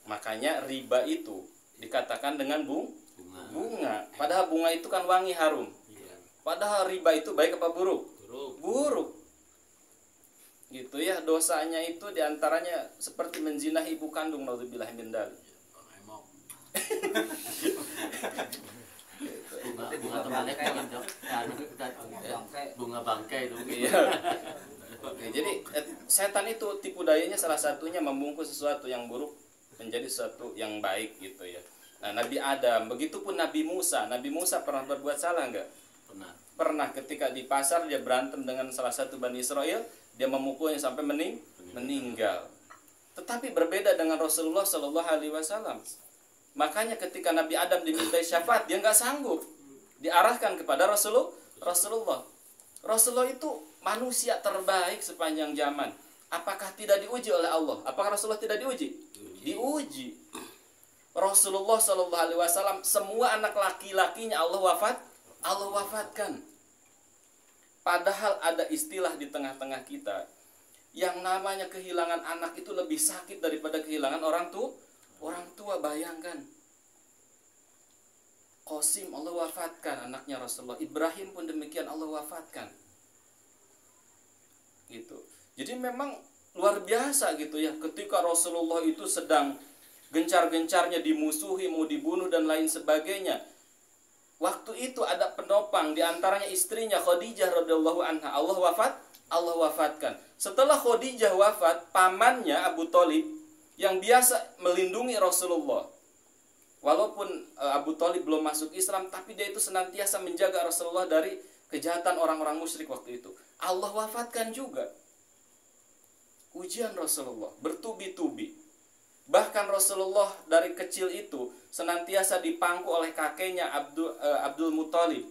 Makanya riba itu dikatakan dengan bunga. Padahal bunga itu kan wangi harum. Padahal riba itu baik apa buruk? Buruk. Gitu ya, dosanya itu diantaranya seperti menzinahi ibu kandung, naudzubillah min dzalik. Bunga bangkai itu. Iya. Oke, jadi setan itu tipu dayanya salah satunya membungkus sesuatu yang buruk menjadi sesuatu yang baik gitu ya. Nah, Nabi Adam, begitupun Nabi Musa. Nabi Musa pernah berbuat salah enggak? Pernah ketika di pasar dia berantem dengan salah satu Bani Israel, dia memukulnya sampai meninggal. Tetapi berbeda dengan Rasulullah Shallallahu Alaihi Wasallam. Makanya ketika Nabi Adam dimintai syafaat, dia nggak sanggup. Diarahkan kepada Rasulullah. Rasulullah itu manusia terbaik sepanjang zaman. Apakah tidak diuji oleh Allah? Apakah Rasulullah tidak diuji? Diuji. Rasulullah Shallallahu Alaihi Wasallam semua anak laki-lakinya Allah wafatkan. Padahal ada istilah di tengah-tengah kita yang namanya kehilangan anak itu lebih sakit daripada kehilangan orang tua. Bayangkan, Qasim Allah wafatkan anaknya Rasulullah, Ibrahim pun demikian Allah wafatkan. Gitu. Jadi memang luar biasa gitu ya, ketika Rasulullah itu sedang gencar-gencarnya dimusuhi, mau dibunuh dan lain sebagainya. Waktu itu ada penopang, diantaranya istrinya Khadijah radhiyallahu anha. Allah wafatkan. Setelah Khadijah wafat, pamannya Abu Thalib yang biasa melindungi Rasulullah. Walaupun Abu Thalib belum masuk Islam, tapi dia itu senantiasa menjaga Rasulullah dari kejahatan orang-orang musyrik waktu itu. Allah wafatkan juga. Ujian Rasulullah bertubi-tubi. Bahkan Rasulullah dari kecil itu senantiasa dipangku oleh kakeknya Abdul Muthalib.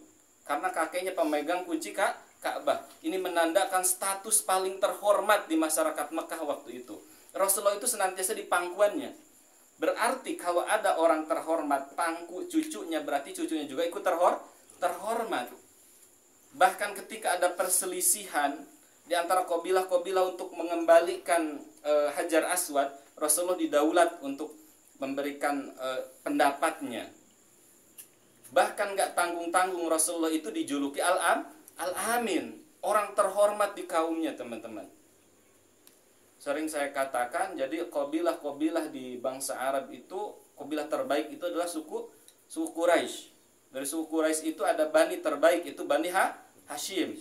Karena kakeknya pemegang kunci Ka'bah. Ini menandakan status paling terhormat di masyarakat Mekah waktu itu. Rasulullah itu senantiasa di pangkuannya. Berarti kalau ada orang terhormat, pangku cucunya, berarti cucunya juga ikut terhormat. Bahkan ketika ada perselisihan di antara kabilah-kabilah untuk mengembalikan Hajar Aswad, Rasulullah didaulat untuk memberikan pendapatnya. Bahkan nggak tanggung-tanggung Rasulullah itu dijuluki Al-Amin, orang terhormat di kaumnya, teman-teman. Sering saya katakan, jadi kabilah-kabilah di bangsa Arab itu, kabilah terbaik itu adalah suku Quraisy. Dari suku Quraisy itu ada bani terbaik, itu Bani Hashim.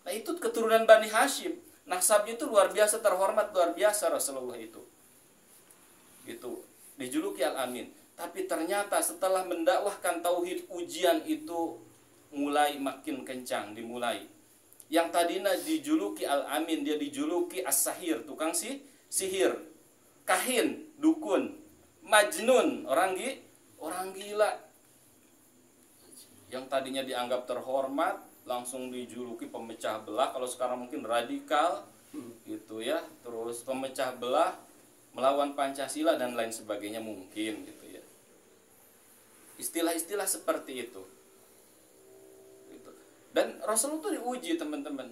Nah, itu keturunan Bani Hashim. Nasabnya itu luar biasa terhormat, luar biasa Rasulullah itu. Gitu, dijuluki Al-Amin. Tapi ternyata setelah mendakwahkan tauhid, ujian itu mulai makin kencang dimulai. Yang tadinya dijuluki Al-Amin, dia dijuluki As-Sahir, tukang sihir, kahin, dukun, Majnun, orang gila. Yang tadinya dianggap terhormat langsung dijuluki pemecah belah. Kalau sekarang mungkin radikal gitu ya, terus pemecah belah, melawan Pancasila dan lain sebagainya mungkin gitu ya. Istilah-istilah seperti itu. Gitu. Dan Rasulullah itu diuji, teman-teman.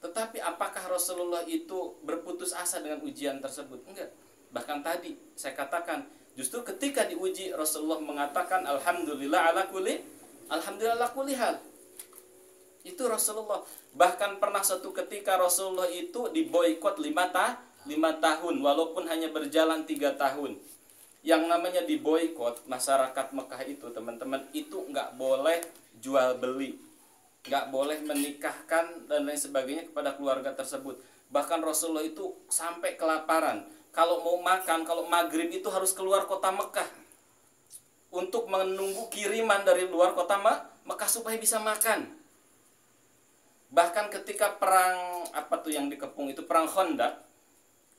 Tetapi apakah Rasulullah itu berputus asa dengan ujian tersebut? Enggak. Bahkan tadi saya katakan, justru ketika diuji Rasulullah mengatakan alhamdulillah ala kulli hal. Itu Rasulullah. Bahkan pernah satu ketika Rasulullah itu diboikot 5 tahun, walaupun hanya berjalan 3 tahun. Yang namanya diboikot masyarakat Mekah itu, teman-teman, itu nggak boleh jual beli, nggak boleh menikahkan dan lain sebagainya kepada keluarga tersebut. Bahkan Rasulullah itu sampai kelaparan. Kalau mau makan, kalau maghrib itu harus keluar kota Mekah untuk menunggu kiriman dari luar kota Mekah supaya bisa makan. Bahkan ketika perang yang dikepung itu, perang Khandaq,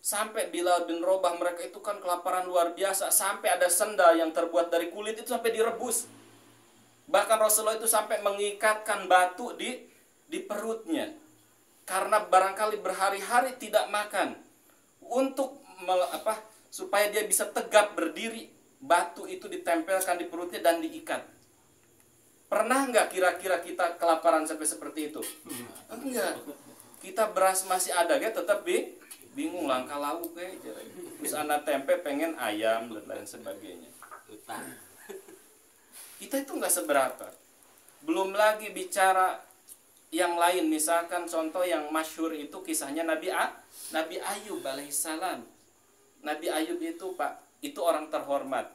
sampai Bilal bin Rabah, mereka itu kan kelaparan luar biasa, sampai ada sendal yang terbuat dari kulit itu sampai direbus. Bahkan Rasulullah itu sampai mengikatkan batu di perutnya, karena barangkali berhari-hari tidak makan. Untuk supaya dia bisa tegap berdiri, batu itu ditempelkan di perutnya dan diikat. Pernah nggak kira-kira kita kelaparan sampai seperti itu? Enggak. Kita beras masih ada, ya tetap bingung langkah lauk kayak terus anak tempe pengen ayam dan lain sebagainya. Kita itu nggak seberapa. Belum lagi bicara yang lain, misalkan contoh yang masyhur itu kisahnya Nabi Ayub alaihissalam. Nabi Ayub itu itu orang terhormat,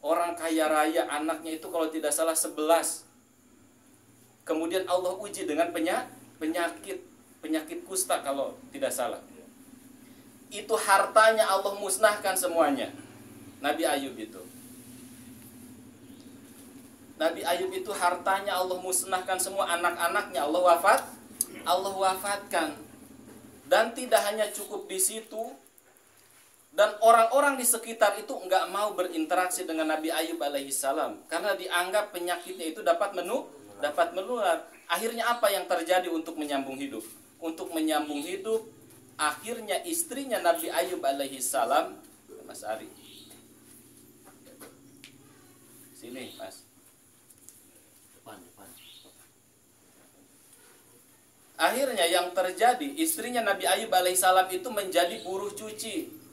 orang kaya raya, anaknya itu kalau tidak salah 11. Kemudian Allah uji dengan penyakit kusta kalau tidak salah. Itu hartanya Allah musnahkan semuanya. Nabi Ayub itu hartanya Allah musnahkan semua, anak-anaknya Allah wafatkan. Dan tidak hanya cukup di situ, dan orang-orang di sekitar itu enggak mau berinteraksi dengan Nabi Ayub alaihissalam karena dianggap penyakitnya itu dapat menular. Akhirnya apa yang terjadi untuk menyambung hidup? Akhirnya istrinya Nabi Ayub alaihissalam, Mas Ari, sini Mas. Depan. Akhirnya yang terjadi, istrinya Nabi Ayub alaihissalam itu menjadi buruh cuci.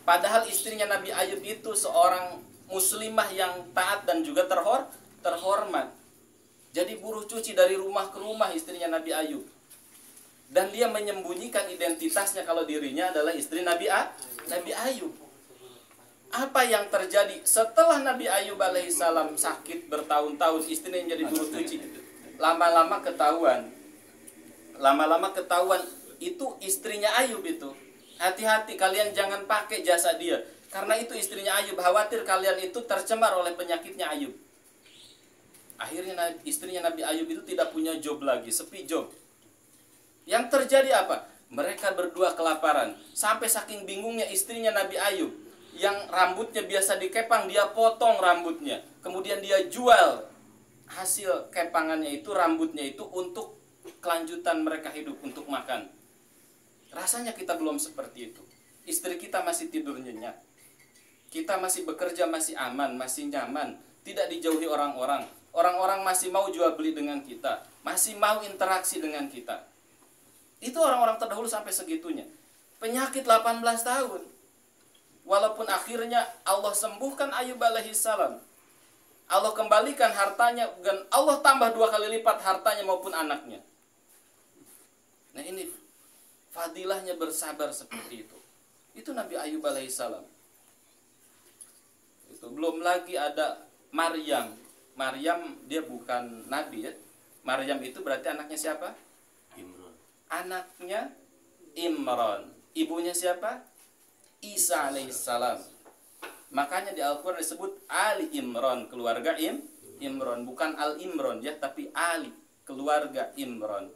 Padahal istrinya Nabi Ayub itu seorang muslimah yang taat dan juga terhormat. Jadi buruh cuci dari rumah ke rumah istrinya Nabi Ayub. Dan dia menyembunyikan identitasnya kalau dirinya adalah istri Nabi Ayub. Apa yang terjadi setelah Nabi Ayub alaihissalam sakit bertahun-tahun, istrinya jadi buruh cuci. Lama-lama ketahuan itu istrinya Ayub itu. Hati-hati kalian jangan pakai jasa dia, karena itu istrinya Ayub. Khawatir kalian itu tercemar oleh penyakitnya Ayub. Akhirnya istrinya Nabi Ayub itu tidak punya job lagi, sepi job. Yang terjadi apa? Mereka berdua kelaparan. Sampai saking bingungnya istrinya Nabi Ayub, yang rambutnya biasa dikepang, dia potong rambutnya. Kemudian dia jual hasil kepangannya itu, rambutnya itu, untuk kelanjutan mereka hidup, untuk makan. Rasanya kita belum seperti itu. Istri kita masih tidur nyenyak. Kita masih bekerja, masih aman, masih nyaman. Tidak dijauhi orang-orang. Orang-orang masih mau jual beli dengan kita. Masih mau interaksi dengan kita. Itu orang-orang terdahulu sampai segitunya. Penyakit 18 tahun. Walaupun akhirnya Allah sembuhkan Ayub alaihissalam, Allah kembalikan hartanya, dan Allah tambah 2 kali lipat hartanya maupun anaknya. Nah ini fadilahnya bersabar seperti itu. Itu Nabi Ayub alaihissalam. Itu belum lagi ada Maryam. Maryam dia bukan nabi ya. Maryam itu berarti anaknya siapa? Imran. Anaknya Imran. Ibunya siapa? Isa alaihissalam. Makanya di Al-Quran disebut Ali Imran, keluarga Imran, bukan Al Imran ya, tapi Ali, keluarga Imran.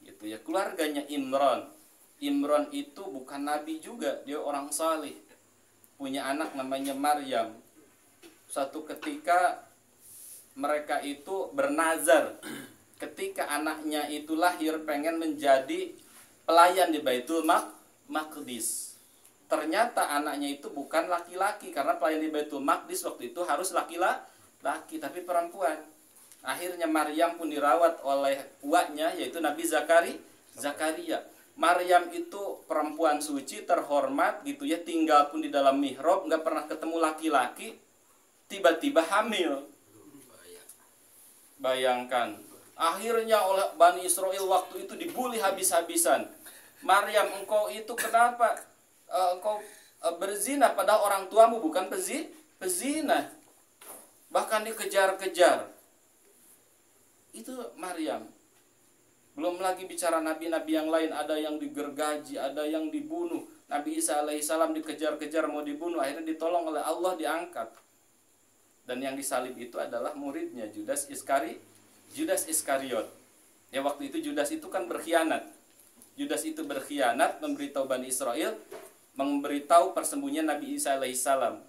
Gitu ya, keluarganya Imran. Imran itu bukan nabi juga, dia orang saleh. Punya anak namanya Maryam. Suatu ketika mereka itu bernazar, ketika anaknya itu lahir pengen menjadi pelayan di Baitul Maqdis. Ternyata anaknya itu bukan laki-laki, karena pelayan di Baitul Maqdis waktu itu harus laki-laki, tapi perempuan. Akhirnya Maryam pun dirawat oleh uaknya, yaitu Nabi Zakaria. Maryam itu perempuan suci, terhormat gitu ya, tinggal pun di dalam mihrab, nggak pernah ketemu laki-laki, tiba-tiba hamil. Bayangkan, akhirnya oleh Bani Israel waktu itu dibully habis-habisan. Maryam, engkau itu kenapa? Engkau berzina padahal orang tuamu bukan pezina. Bahkan dikejar-kejar. Itu Maryam. Belum lagi bicara nabi-nabi yang lain, ada yang digergaji, ada yang dibunuh. Nabi Isa alaihissalam dikejar-kejar mau dibunuh, akhirnya ditolong oleh Allah, diangkat. Dan yang disalib itu adalah muridnya Judas Iskariot. Ya waktu itu Judas itu kan berkhianat. Judas itu berkhianat, memberitahu Bani Israel, memberitahu persembunyian Nabi Isa alaihissalam.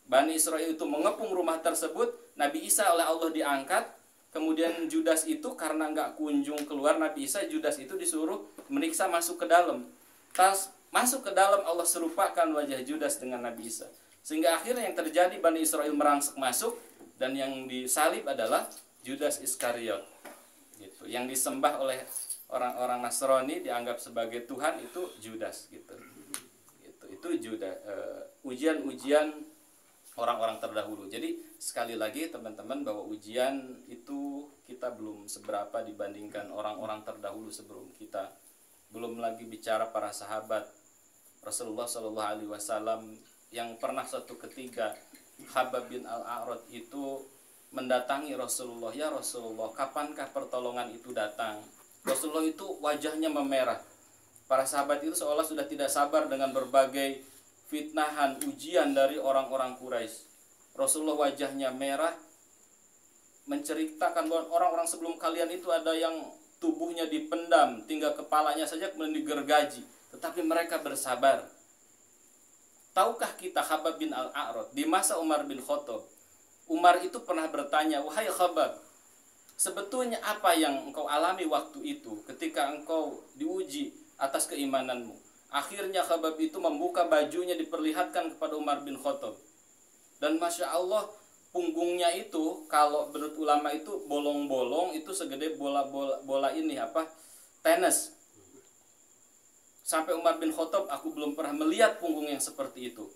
Bani Israel itu mengepung rumah tersebut, Nabi Isa oleh Allah diangkat. Kemudian Judas itu karena nggak kunjung keluar Nabi Isa, Judas itu disuruh meriksa masuk ke dalam. Tas masuk ke dalam, Allah serupakan wajah Judas dengan Nabi Isa. Sehingga akhirnya yang terjadi, Bani Israel merangsek masuk, dan yang disalib adalah Judas Iskariot. Gitu. Yang disembah oleh orang-orang Nasrani, dianggap sebagai Tuhan, itu Judas gitu. Itu Judas, ujian-ujian orang-orang terdahulu. Jadi sekali lagi teman-teman, bahwa ujian itu kita belum seberapa dibandingkan orang-orang terdahulu sebelum kita. Belum lagi bicara para sahabat Rasulullah SAW yang pernah suatu ketika Khabbab bin Al-A'rad itu mendatangi Rasulullah, ya Rasulullah, kapankah pertolongan itu datang? Rasulullah itu wajahnya memerah. Para sahabat itu seolah sudah tidak sabar dengan berbagai fitnahan, ujian dari orang-orang Quraisy. Rasulullah wajahnya merah, menceritakan bahwa orang-orang sebelum kalian itu ada yang tubuhnya dipendam, tinggal kepalanya saja kemudian digergaji, tetapi mereka bersabar. Tahukah kita Khabbab bin Al-A'rad di masa Umar bin Khattab? Umar itu pernah bertanya, wahai Khabbab, sebetulnya apa yang engkau alami waktu itu ketika engkau diuji atas keimananmu? Akhirnya Khabbab itu membuka bajunya, diperlihatkan kepada Umar bin Khattab. Dan Masya Allah, punggungnya itu kalau menurut ulama itu bolong-bolong, itu segede bola ini tenis. Sampai Umar bin Khattab, aku belum pernah melihat punggung yang seperti itu.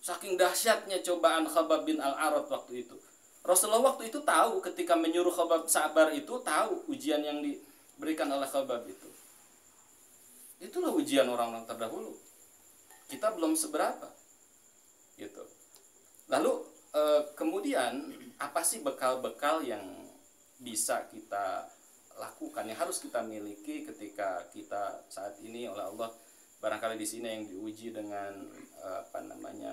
Saking dahsyatnya cobaan Khabbab bin Al-A'rad waktu itu. Rasulullah waktu itu tahu, ketika menyuruh Khabbab sabar itu, tahu ujian yang diberikan oleh Khabbab itu. Itulah ujian orang-orang terdahulu. Kita belum seberapa. Gitu. Lalu kemudian apa sih bekal-bekal yang bisa kita lakukan, yang harus kita miliki ketika kita saat ini oleh Allah barangkali di sini yang diuji dengan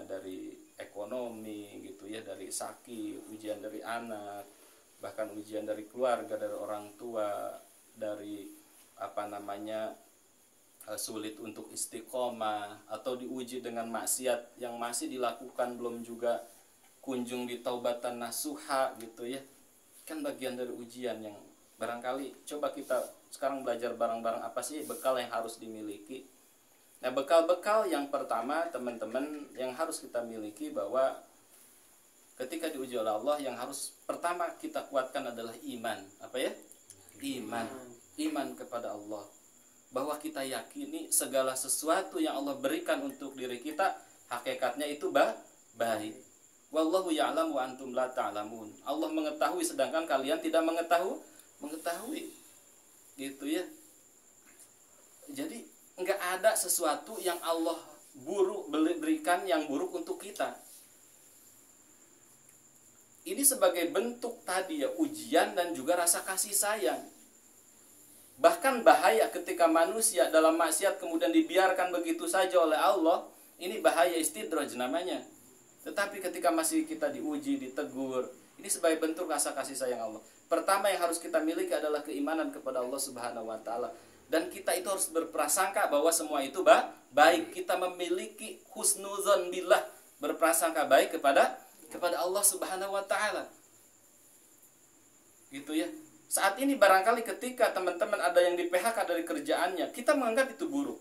dari ekonomi gitu ya, dari sakit, ujian dari anak, bahkan ujian dari keluarga, dari orang tua, dari sulit untuk istiqomah, atau diuji dengan maksiat yang masih dilakukan belum juga kunjung ditaubatan nasuha gitu ya, kan bagian dari ujian yang barangkali coba kita sekarang belajar bareng-bareng apa sih bekal yang harus dimiliki. Nah, bekal-bekal yang pertama teman-teman yang harus kita miliki, bahwa ketika diuji oleh Allah yang harus pertama kita kuatkan adalah iman. Apa ya? Iman kepada Allah. bahwa kita yakini segala sesuatu yang Allah berikan untuk diri kita hakikatnya itu baik. Wallahu ya'lam wa antum la ta'lamun. Allah mengetahui sedangkan kalian tidak mengetahui. Gitu ya. Jadi enggak ada sesuatu yang Allah berikan yang buruk untuk kita. Ini sebagai bentuk tadi ya, ujian dan juga rasa kasih sayang. Bahkan bahaya ketika manusia dalam maksiat kemudian dibiarkan begitu saja oleh Allah. Ini bahaya istidraj namanya. Tetapi ketika masih kita diuji, ditegur, ini sebagai bentuk rasa kasih sayang Allah. Pertama yang harus kita miliki adalah keimanan kepada Allah Subhanahu wa taala. Dan kita itu harus berprasangka bahwa semua itu baik. Kita memiliki husnuzon billah, berprasangka baik kepada Allah Subhanahu wa taala. Gitu ya. Saat ini barangkali ketika teman-teman ada yang di PHK dari kerjaannya, kita menganggap itu buruk.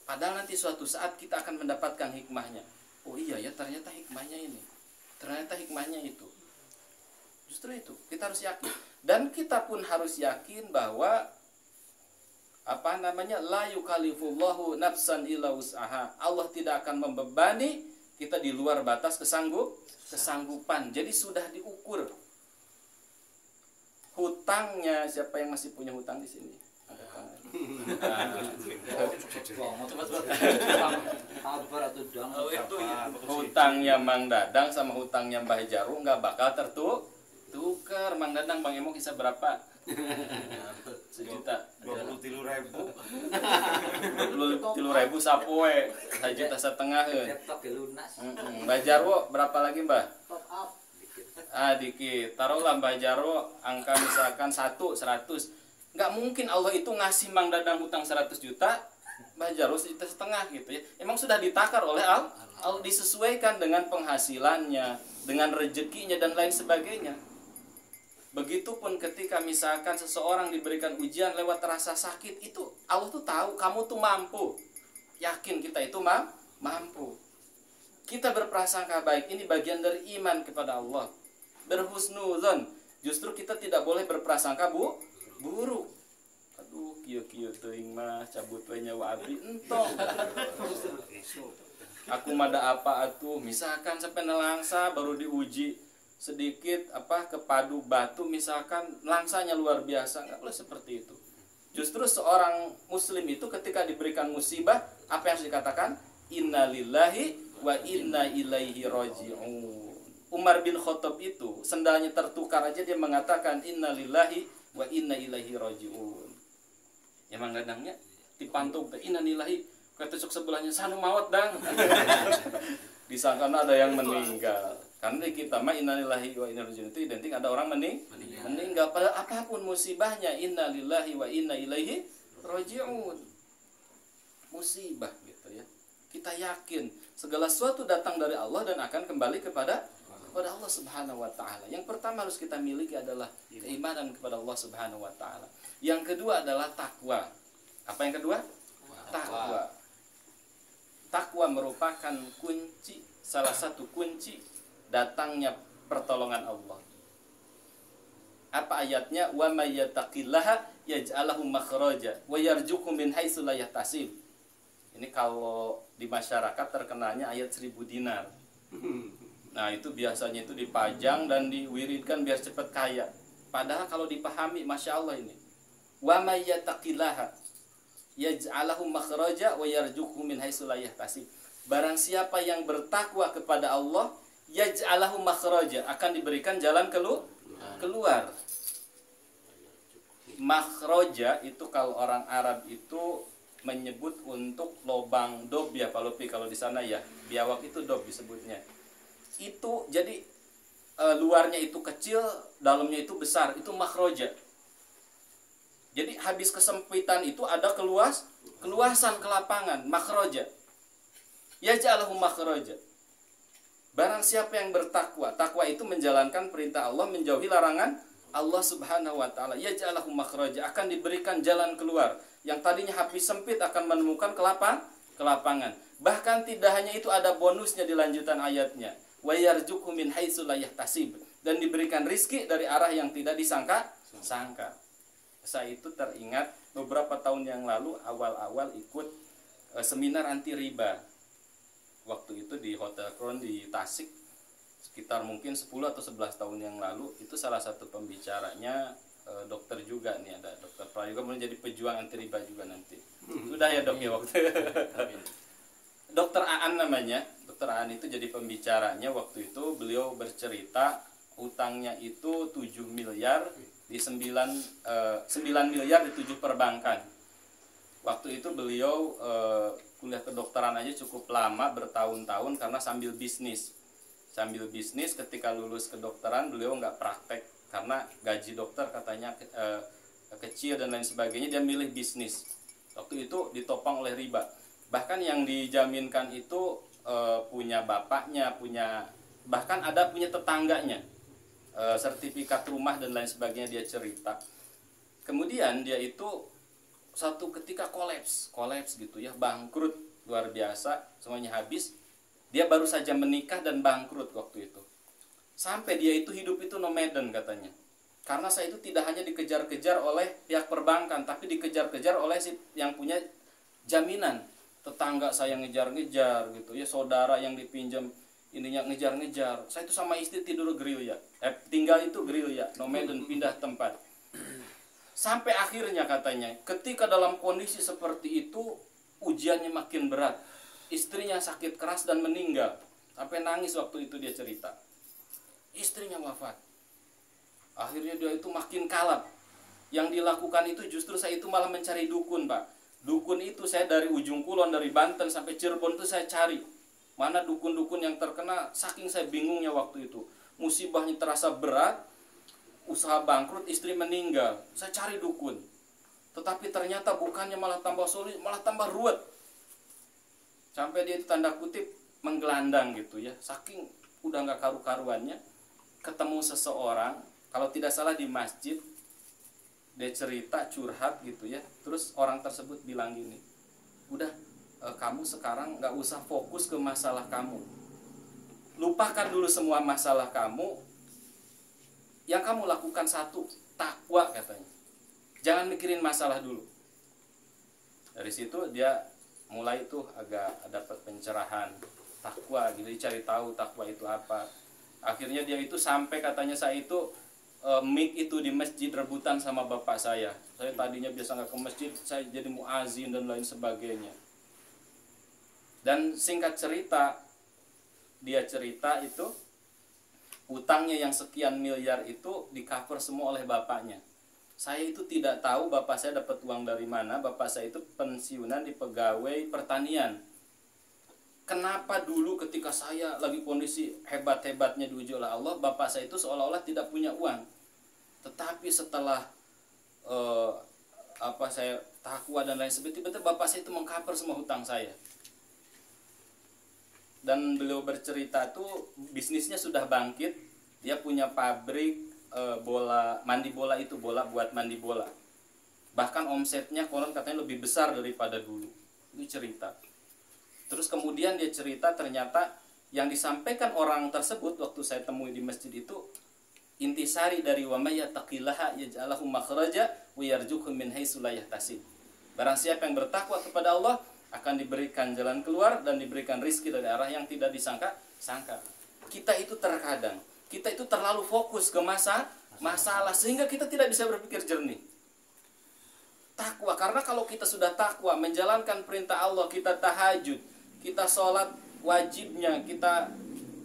Padahal nanti suatu saat kita akan mendapatkan hikmahnya. Oh iya ya, ternyata hikmahnya ini. Ternyata hikmahnya itu. Justru itu, kita harus yakin. Dan kita pun harus yakin bahwa la yukallifullahu nafsan illa wus'aha. Allah tidak akan membebani kita di luar batas kesanggupan. Jadi sudah diukur. Hutangnya, siapa yang masih punya hutang di sini? Hutangnya Mang Dadang sama hutangnya Mbah Jaru nggak bakal tertukar. Mang Dadang, Bang Emo kisah berapa? 1.000.000. 23.000. 23.000 sapoe, 1,5 juta. Mbah Jarwo berapa lagi, Mbah? Top up. Dikit. Taruhlah Mbah Jarwo angka misalkan 100. Nggak mungkin Allah itu ngasih Mang Dadang hutang 100 juta, Mbah Jarwo 1,5 juta gitu ya. Emang sudah ditakar oleh Allah, disesuaikan dengan penghasilannya, dengan rezekinya dan lain sebagainya. Begitupun ketika misalkan seseorang diberikan ujian lewat rasa sakit, itu Allah tuh tahu kamu tuh mampu. Yakin kita itu mampu. Kita berprasangka baik, ini bagian dari iman kepada Allah. Berhusnuzon. Justru kita tidak boleh berprasangka buruk. Aduh, kieu teuing mah cabut we nyawa abdi entong. Aku mada apa atuh, misalkan sampai nelangsa baru diuji sedikit kepadu batu misalkan langsanya luar biasa, nggak boleh seperti itu. Justru seorang muslim itu ketika diberikan musibah, apa yang harus dikatakan? Innalillahi wa inna ilaihi raji'un. Umar bin Khattab itu sendalnya tertukar aja dia mengatakan innalillahi wa inna ilaihi raji'un. Ya Mang Dadangnya dipantung teh innalillahi, kata tusuk sebelahnya sanu maut dang. Disangka ada yang meninggal. Karena di kita mah innalillahi wa inna ilaihi raji'un itu identik ada orang meninggal. Pada apapun musibahnya innalillahi wa inna ilaihi raji'un. Musibah gitu ya. Kita yakin segala sesuatu datang dari Allah dan akan kembali kepada Allah Subhanahu wa taala. Yang pertama harus kita miliki adalah keimanan kepada Allah Subhanahu wa taala. Yang kedua adalah takwa. Apa yang kedua? Takwa. Takwa merupakan salah satu kunci datangnya pertolongan Allah. Apa ayatnya? Wa may yattaqillaha yaj'alhu makhraja wa yarzuqhu min haitsu la yahtasib. Ini kalau di masyarakat terkenalnya ayat 1.000 dinar. Nah, itu biasanya itu dipajang dan diwiridkan biar cepat kaya. Padahal kalau dipahami, Masya Allah ini. Wa may yattaqillaha yaj'alhu makhraja wa yarzuqhu min haitsu la yahtasib. Barang siapa yang bertakwa kepada Allah, yaj'alhu makhraja, akan diberikan jalan keluar. Makhraja itu kalau orang Arab itu menyebut untuk lobang dob ya Pak Lupi, kalau di sana ya biawak itu dob disebutnya. Itu jadi luarnya itu kecil, dalamnya itu besar, itu makhraja. Jadi habis kesempitan itu ada keluasan ke lapangan, makhraja. Yaj'alhu makhraja. Barang siapa yang bertakwa, takwa itu menjalankan perintah Allah, menjauhi larangan Allah Subhanahu wa taala. Yaj'alhu makhraja, akan diberikan jalan keluar. Yang tadinya habis sempit akan menemukan kelapangan. Bahkan tidak hanya itu, ada bonusnya di lanjutan ayatnya. Wa yarzuqhu min haitsu la yahtasib, dan diberikan rizki dari arah yang tidak disangka. saya itu teringat beberapa tahun yang lalu awal-awal ikut seminar anti riba. Waktu itu di Hotel Crown di Tasik, sekitar mungkin 10 atau 11 tahun yang lalu. Itu salah satu pembicaranya dokter juga nih, ada dokter Prayoga, kemudian jadi pejuang anti riba juga nanti. Sudah ya dok ya waktu. Dokter Aan namanya. Dokter Aan itu jadi pembicaranya waktu itu. Beliau bercerita utangnya itu 7 miliar di 9 miliar di 7 perbankan. Waktu itu beliau kuliah kedokteran aja cukup lama, bertahun-tahun, karena sambil bisnis. Sambil bisnis, ketika lulus kedokteran beliau nggak praktek karena gaji dokter katanya kecil dan lain sebagainya. Dia milih bisnis. Waktu itu ditopang oleh riba. Bahkan yang dijaminkan itu punya bapaknya, bahkan ada punya tetangganya, sertifikat rumah dan lain sebagainya. Dia cerita. Kemudian dia itu satu ketika kolaps gitu ya, bangkrut luar biasa, semuanya habis. Dia baru saja menikah dan bangkrut waktu itu. Sampai dia itu hidup itu nomaden katanya. Karena saya itu tidak hanya dikejar-kejar oleh pihak perbankan, tapi dikejar-kejar oleh si yang punya jaminan. Tetangga saya ngejar-ngejar gitu ya, saudara yang dipinjam ininya ngejar-ngejar. Saya itu sama istri tidur gerilya, tinggal itu gerilya, nomaden, pindah tempat. Sampai akhirnya katanya, ketika dalam kondisi seperti itu, ujiannya makin berat. Istrinya sakit keras dan meninggal. Sampai nangis waktu itu dia cerita. Istrinya wafat. Akhirnya dia itu makin kalap. Yang dilakukan itu justru saya itu malah mencari dukun, Pak. Dukun itu saya dari ujung kulon, dari Banten sampai Cirebon itu saya cari. Mana dukun-dukun yang terkena, saking saya bingungnya waktu itu. Musibahnya terasa berat, usaha bangkrut, istri meninggal. Saya cari dukun. Tetapi ternyata bukannya malah tambah sulit, malah tambah ruwet. Sampai dia itu tanda kutip menggelandang gitu ya. Saking udah nggak karu-karuannya. Ketemu seseorang, kalau tidak salah di masjid, dia cerita, curhat gitu ya. Terus orang tersebut bilang gini, udah kamu sekarang nggak usah fokus ke masalah kamu, lupakan dulu semua masalah kamu. Yang kamu lakukan satu, takwa katanya. Jangan mikirin masalah dulu. Dari situ dia mulai tuh agak dapat pencerahan takwa gitu, cari tahu takwa itu apa. Akhirnya dia itu sampai katanya, saya itu mic itu di masjid rebutan sama bapak saya. Saya tadinya biasa nggak ke masjid, saya jadi muazin dan lain sebagainya. Dan singkat cerita, dia cerita itu utangnya yang sekian miliar itu di cover semua oleh bapaknya. Saya itu tidak tahu bapak saya dapat uang dari mana. Bapak saya itu pensiunan di pegawai pertanian. Kenapa dulu ketika saya lagi kondisi hebat-hebatnya diuji oleh Allah, bapak saya itu seolah-olah tidak punya uang. Tetapi setelah saya takwa dan lain sebagainya, tiba-tiba bapak saya itu mengcover semua hutang saya. Dan beliau bercerita tuh bisnisnya sudah bangkit. Dia punya pabrik mandi bola itu, bola buat mandi bola. Bahkan omsetnya konon katanya lebih besar daripada dulu. Itu cerita. Terus kemudian dia cerita ternyata yang disampaikan orang tersebut waktu saya temui di masjid itu intisari dari wa may yattaqillaha yaj'alhu makhraja wa yarzuqhu min haitsu la yahtasib. Barang siapa yang bertakwa kepada Allah akan diberikan jalan keluar dan diberikan rizki dari arah yang tidak disangka-sangka. Kita itu terkadang, kita itu terlalu fokus ke masalah sehingga kita tidak bisa berpikir jernih. Takwa, karena kalau kita sudah takwa, menjalankan perintah Allah, kita tahajud, kita sholat wajibnya, kita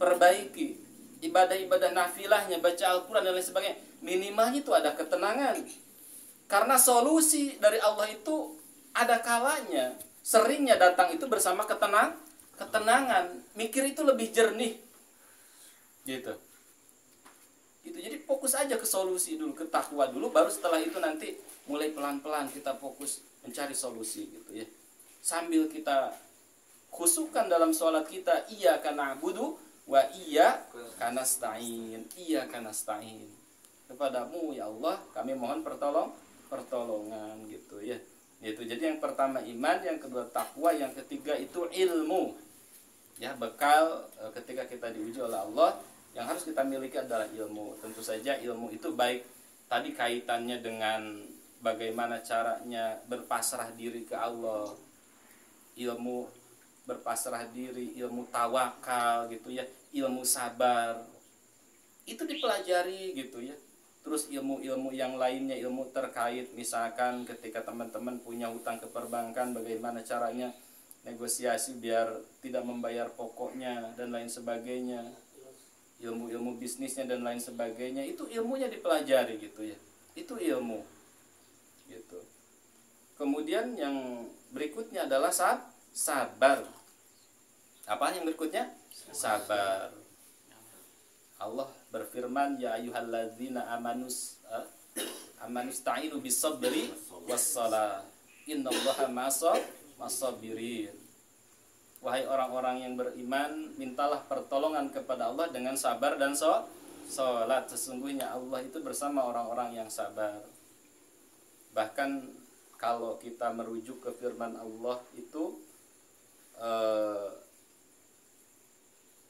perbaiki, ibadah-ibadah nafilahnya, baca Al-Quran dan lain sebagainya, minimalnya itu ada ketenangan. Karena solusi dari Allah itu ada kalanya, seringnya datang itu bersama ketenangan, mikir itu lebih jernih, gitu. Jadi fokus aja ke solusi dulu, ke takwa dulu, baru setelah itu nanti mulai pelan-pelan kita fokus mencari solusi gitu ya. Sambil kita khusukan dalam sholat kita, iyyaka na'budu wa iyyaka nasta'in. Iyyaka nasta'in. Kepadamu ya Allah kami mohon pertolongan gitu ya. Itu jadi yang pertama iman, yang kedua takwa, yang ketiga itu ilmu. Ya, bekal ketika kita diuji oleh Allah, yang harus kita miliki adalah ilmu. Tentu saja ilmu itu baik tadi kaitannya dengan bagaimana caranya berpasrah diri ke Allah, ilmu berpasrah diri, ilmu tawakal gitu ya, ilmu sabar. Itu dipelajari gitu ya. Terus ilmu-ilmu yang lainnya, ilmu terkait misalkan ketika teman-teman punya hutang ke perbankan, bagaimana caranya negosiasi biar tidak membayar pokoknya dan lain sebagainya, ilmu-ilmu bisnisnya dan lain sebagainya, itu ilmunya dipelajari gitu ya. Itu ilmu gitu. Kemudian yang berikutnya adalah sabar. Apa yang berikutnya? Sabar. Allah berfirman, ya ayyuhalladzina amanus ta'inu bis-sabri was-shalah innallaha ma'as-sabirin. Wahai orang-orang yang beriman, mintalah pertolongan kepada Allah dengan sabar dan salat. Sesungguhnya Allah itu bersama orang-orang yang sabar. Bahkan kalau kita merujuk ke firman Allah itu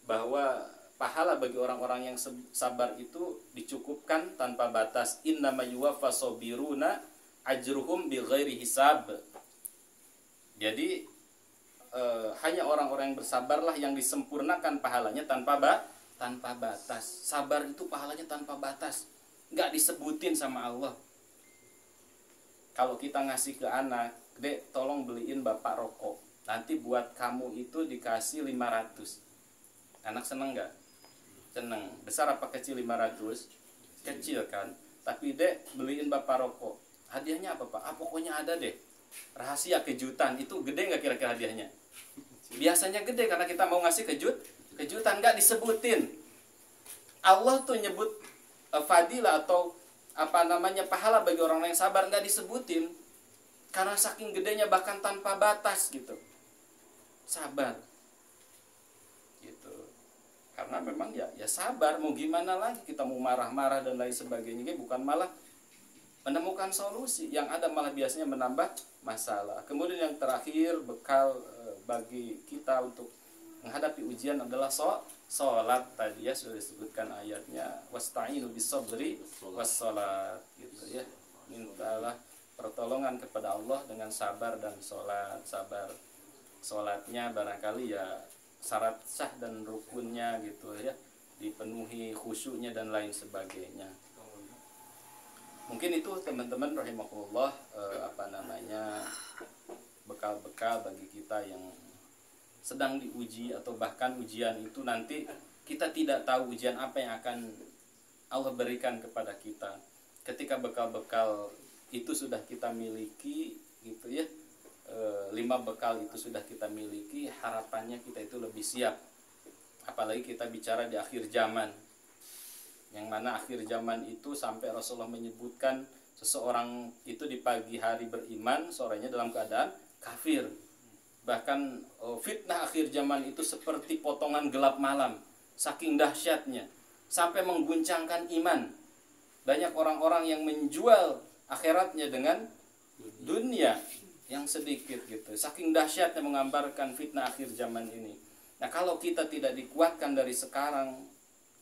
bahwa pahala bagi orang-orang yang sabar itu dicukupkan tanpa batas. Innama yuwaffas sabiruna ajruhum bighairi hisab. Jadi hanya orang-orang yang bersabarlah yang disempurnakan pahalanya tanpa batas. Sabar itu pahalanya tanpa batas, nggak disebutin sama Allah. Kalau kita ngasih ke anak, Dek tolong beliin bapak rokok, nanti buat kamu itu dikasih 500. Anak seneng nggak? Seneng. Besar apa kecil 500? Kecil kan. Tapi Dek beliin bapak rokok, hadiahnya apa Pak? Pokoknya ada deh, rahasia kejutan. Itu gede nggak kira-kira hadiahnya? Biasanya gede karena kita mau ngasih kejutan, nggak disebutin. Allah tuh nyebut fadilah atau pahala bagi orang yang sabar nggak disebutin karena saking gedenya, bahkan tanpa batas gitu. Sabar gitu. Karena memang ya sabar, mau gimana lagi, kita mau marah-marah dan lain sebagainya, bukan malah menemukan solusi, yang ada malah biasanya menambah masalah. Kemudian yang terakhir, bekal bagi kita untuk menghadapi ujian adalah sholat. Tadi ya sudah disebutkan ayatnya, wasta'inu bis-sabri was-shalat gitu ya. Mintalah pertolongan kepada Allah dengan sabar dan sholat. Sabar sholatnya barangkali ya syarat sah dan rukunnya gitu ya, dipenuhi khusyuknya dan lain sebagainya. Mungkin itu teman-teman rahimakumullah bekal-bekal bagi kita yang sedang diuji, atau bahkan ujian itu nanti kita tidak tahu ujian apa yang akan Allah berikan kepada kita. Ketika bekal-bekal itu sudah kita miliki gitu ya, 5 bekal itu sudah kita miliki, harapannya kita itu lebih siap. Apalagi kita bicara di akhir zaman, yang mana akhir zaman itu sampai Rasulullah menyebutkan seseorang itu di pagi hari beriman, sorenya dalam keadaan kafir. Bahkan fitnah akhir zaman itu seperti potongan gelap malam, saking dahsyatnya, sampai mengguncangkan iman. Banyak orang-orang yang menjual akhiratnya dengan dunia yang sedikit gitu, saking dahsyatnya menggambarkan fitnah akhir zaman ini. Nah, kalau kita tidak dikuatkan dari sekarang,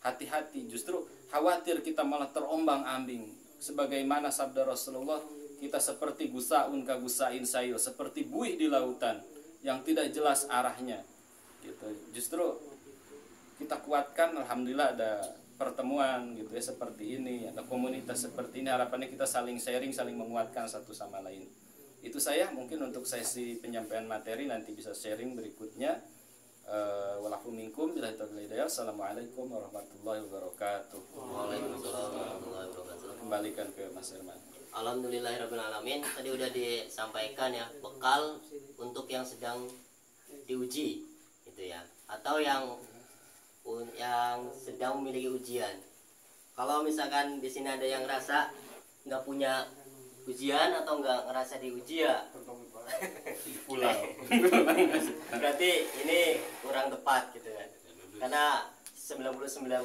hati-hati, justru khawatir kita malah terombang-ambing. Sebagaimana sabda Rasulullah, kita seperti gusaun ka gusain sayil, seperti buih di lautan yang tidak jelas arahnya gitu. Justru kita kuatkan, alhamdulillah ada pertemuan gitu ya seperti ini, ada komunitas seperti ini, harapannya kita saling sharing, saling menguatkan satu sama lain. Itu saya mungkin untuk sesi penyampaian materi, nanti bisa sharing berikutnya. Walakum minkum billahi taufiq hidayah. Assalamualaikum warahmatullahi wabarakatuh. Waalaikumsalam warahmatullahi wabarakatuh. Kembalikan ke Mas Herman. Alhamdulillahirrahmanirrahim. Tadi udah disampaikan ya, bekal untuk yang sedang diuji gitu ya, atau yang sedang memiliki ujian. Kalau misalkan di sini ada yang ngerasa nggak punya ujian atau nggak ngerasa diuji ya Pulang. berarti ini kurang tepat gitu kan, karena 99%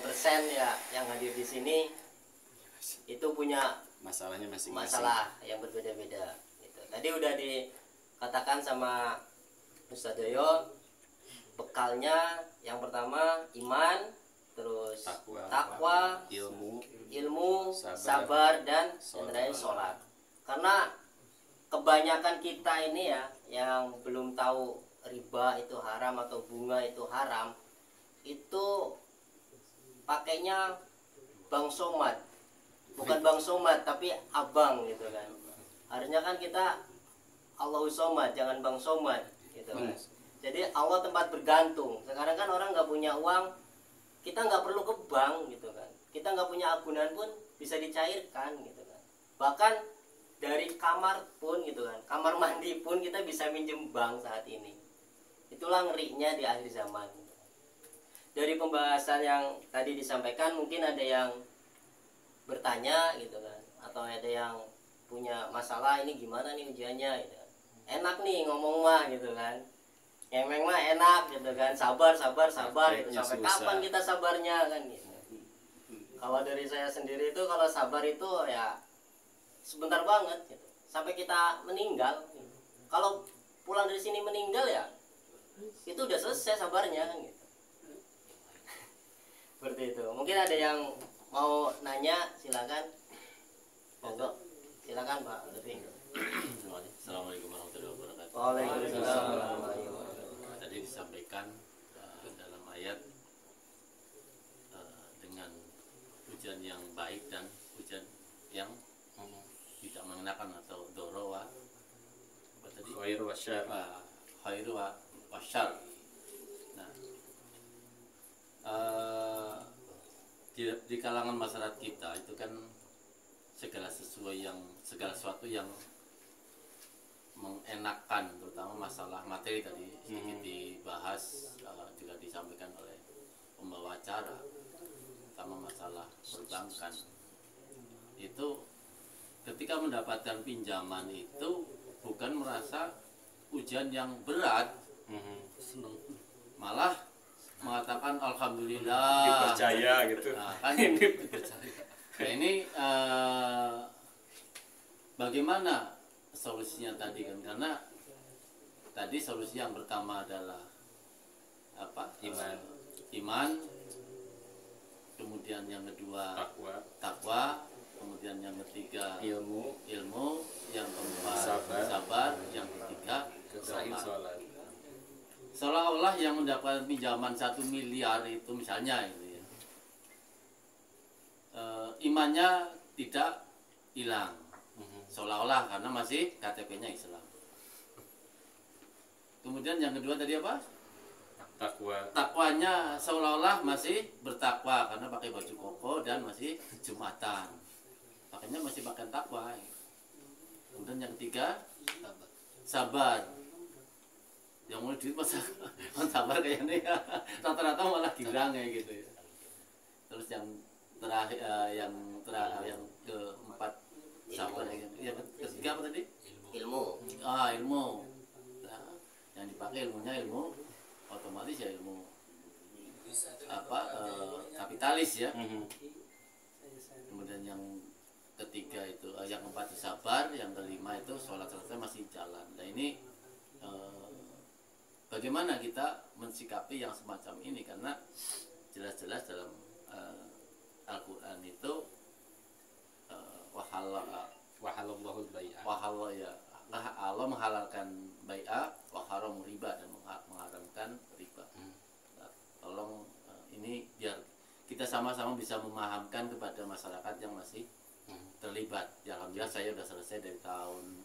ya yang hadir di sini itu punya Masalahnya masing-masing. masalah yang berbeda-beda gitu. Tadi udah dikatakan sama Ustadz Doyo, bekalnya yang pertama iman, terus takwa, ilmu, ilmu, sabar, sabar dan sholat. terakhir sholat. Karena kebanyakan kita ini ya yang belum tahu riba itu haram atau bunga itu haram, itu pakainya Bang Somad. Bukan Bang Somad tapi abang gitu kan. Harusnya kan kita Allahu Somad, jangan Bang Somad gitu kan. Jadi Allah tempat bergantung. Sekarang kan orang nggak punya uang, kita nggak perlu ke bank gitu kan. Kita nggak punya agunan pun bisa dicairkan gitu kan. Bahkan dari kamar pun gitu kan, kamar mandi pun kita bisa minjem bank saat ini. Itulah ngerinya di akhir zaman. Dari pembahasan yang tadi disampaikan, mungkin ada yang bertanya gitu kan, atau ada yang punya masalah, ini gimana nih ujiannya gitu kan. Enak nih ngomong mah gitu kan, emang mah enak gitu kan, sabar gitu. Sampai kapan kita sabarnya kan gitu. Kalau dari saya sendiri itu, kalau sabar itu ya sebentar banget gitu, sampai kita meninggal gitu. Kalau pulang dari sini meninggal ya itu udah selesai sabarnya kan gitu. Seperti itu. Mungkin ada yang mau nanya, silakan. Monggo. Silakan Pak Lebih. Assalamualaikum warahmatullahi wabarakatuh. Waalaikumsalam warahmatullahi wabarakatuh. Tadi disampaikan dalam ayat dengan hujan yang baik dan hujan yang tidak mengenakan atau dorowa. Apa tadi? Khair wa syar. Khairu wa syar. Nah, di kalangan masyarakat kita itu kan segala sesuatu yang mengenakan, terutama masalah materi tadi sedikit dibahas, juga disampaikan oleh pembawa acara, terutama masalah perbankan. Itu ketika mendapatkan pinjaman itu bukan merasa ujian yang berat, malah mengatakan alhamdulillah, Dipercaya gitu. Nah, kan nah, ini bagaimana solusinya tadi kan, karena tadi solusi yang pertama adalah apa? Iman, kemudian yang kedua takwa, kemudian yang ketiga Ilmu, yang keempat sabar, yang ketiga sholat. Seolah-olah yang mendapatkan pinjaman 1 miliar itu misalnya itu ya, imannya tidak hilang, seolah-olah, karena masih KTP-nya Islam. Kemudian yang kedua tadi apa? Takwanya seolah-olah masih bertakwa karena pakai baju koko dan masih Jumatan, makanya masih pakai takwa. Kemudian yang ketiga sabar. Yang mulai duit masa sabar kayaknya ya. Rata-rata malah girang kayak gitu ya. Terus yang terakhir yang keempat sabar, yang ketiga apa tadi? Ilmu. Ilmu. Nah, yang dipakai ilmunya ilmu otomatis ya ilmu kapitalis ya. Kemudian yang ketiga itu yang keempat itu sabar, yang kelima itu sholat masih jalan. Nah ini bagaimana kita mensikapi yang semacam ini, karena jelas-jelas dalam Al-Quran itu wahalallahul bai'a. Allah menghalalkan bai'a wa haram riba, dan mengharamkan riba. Nah, tolong ini biar kita sama-sama bisa memahamkan kepada masyarakat yang masih terlibat. Ya, alhamdulillah saya sudah selesai dari tahun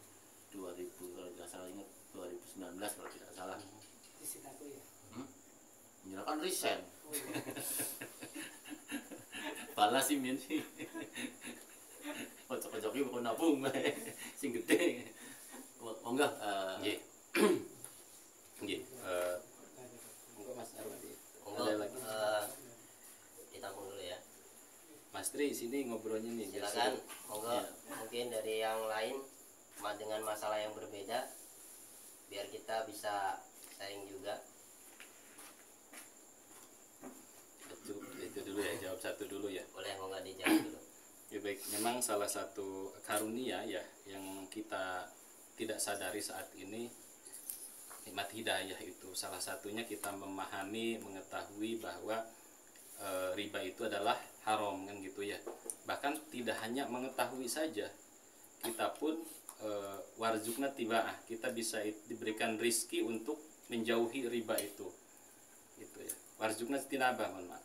2000, kalau tidak salah ingat 2019 kalau tidak salah. Menyerahkan resign. Balas sih min sih. Kocok-kocoknya bukan nabung sing gede. Enggak, Nggih. Nggih. Monggo Mas Arwadi. Ada lagi. Ditampung dulu ya. Mas Tri sini ngobrolnya nih. Silakan. Monggo. Ya. Mungkin dari yang lain dengan masalah yang berbeda, biar kita bisa sharing juga. Itu dulu ya, jawab satu dulu ya. Boleh, mau nggak dijawab dulu? Ya baik, memang salah satu karunia ya yang kita tidak sadari saat ini, nikmat hidayah itu salah satunya kita memahami, mengetahui bahwa riba itu adalah haram kan gitu ya. Bahkan tidak hanya mengetahui saja, kita pun warjukna tibaah, kita bisa diberikan rizki untuk menjauhi riba itu, gitu ya. Warjukna tinabah, mohon maaf.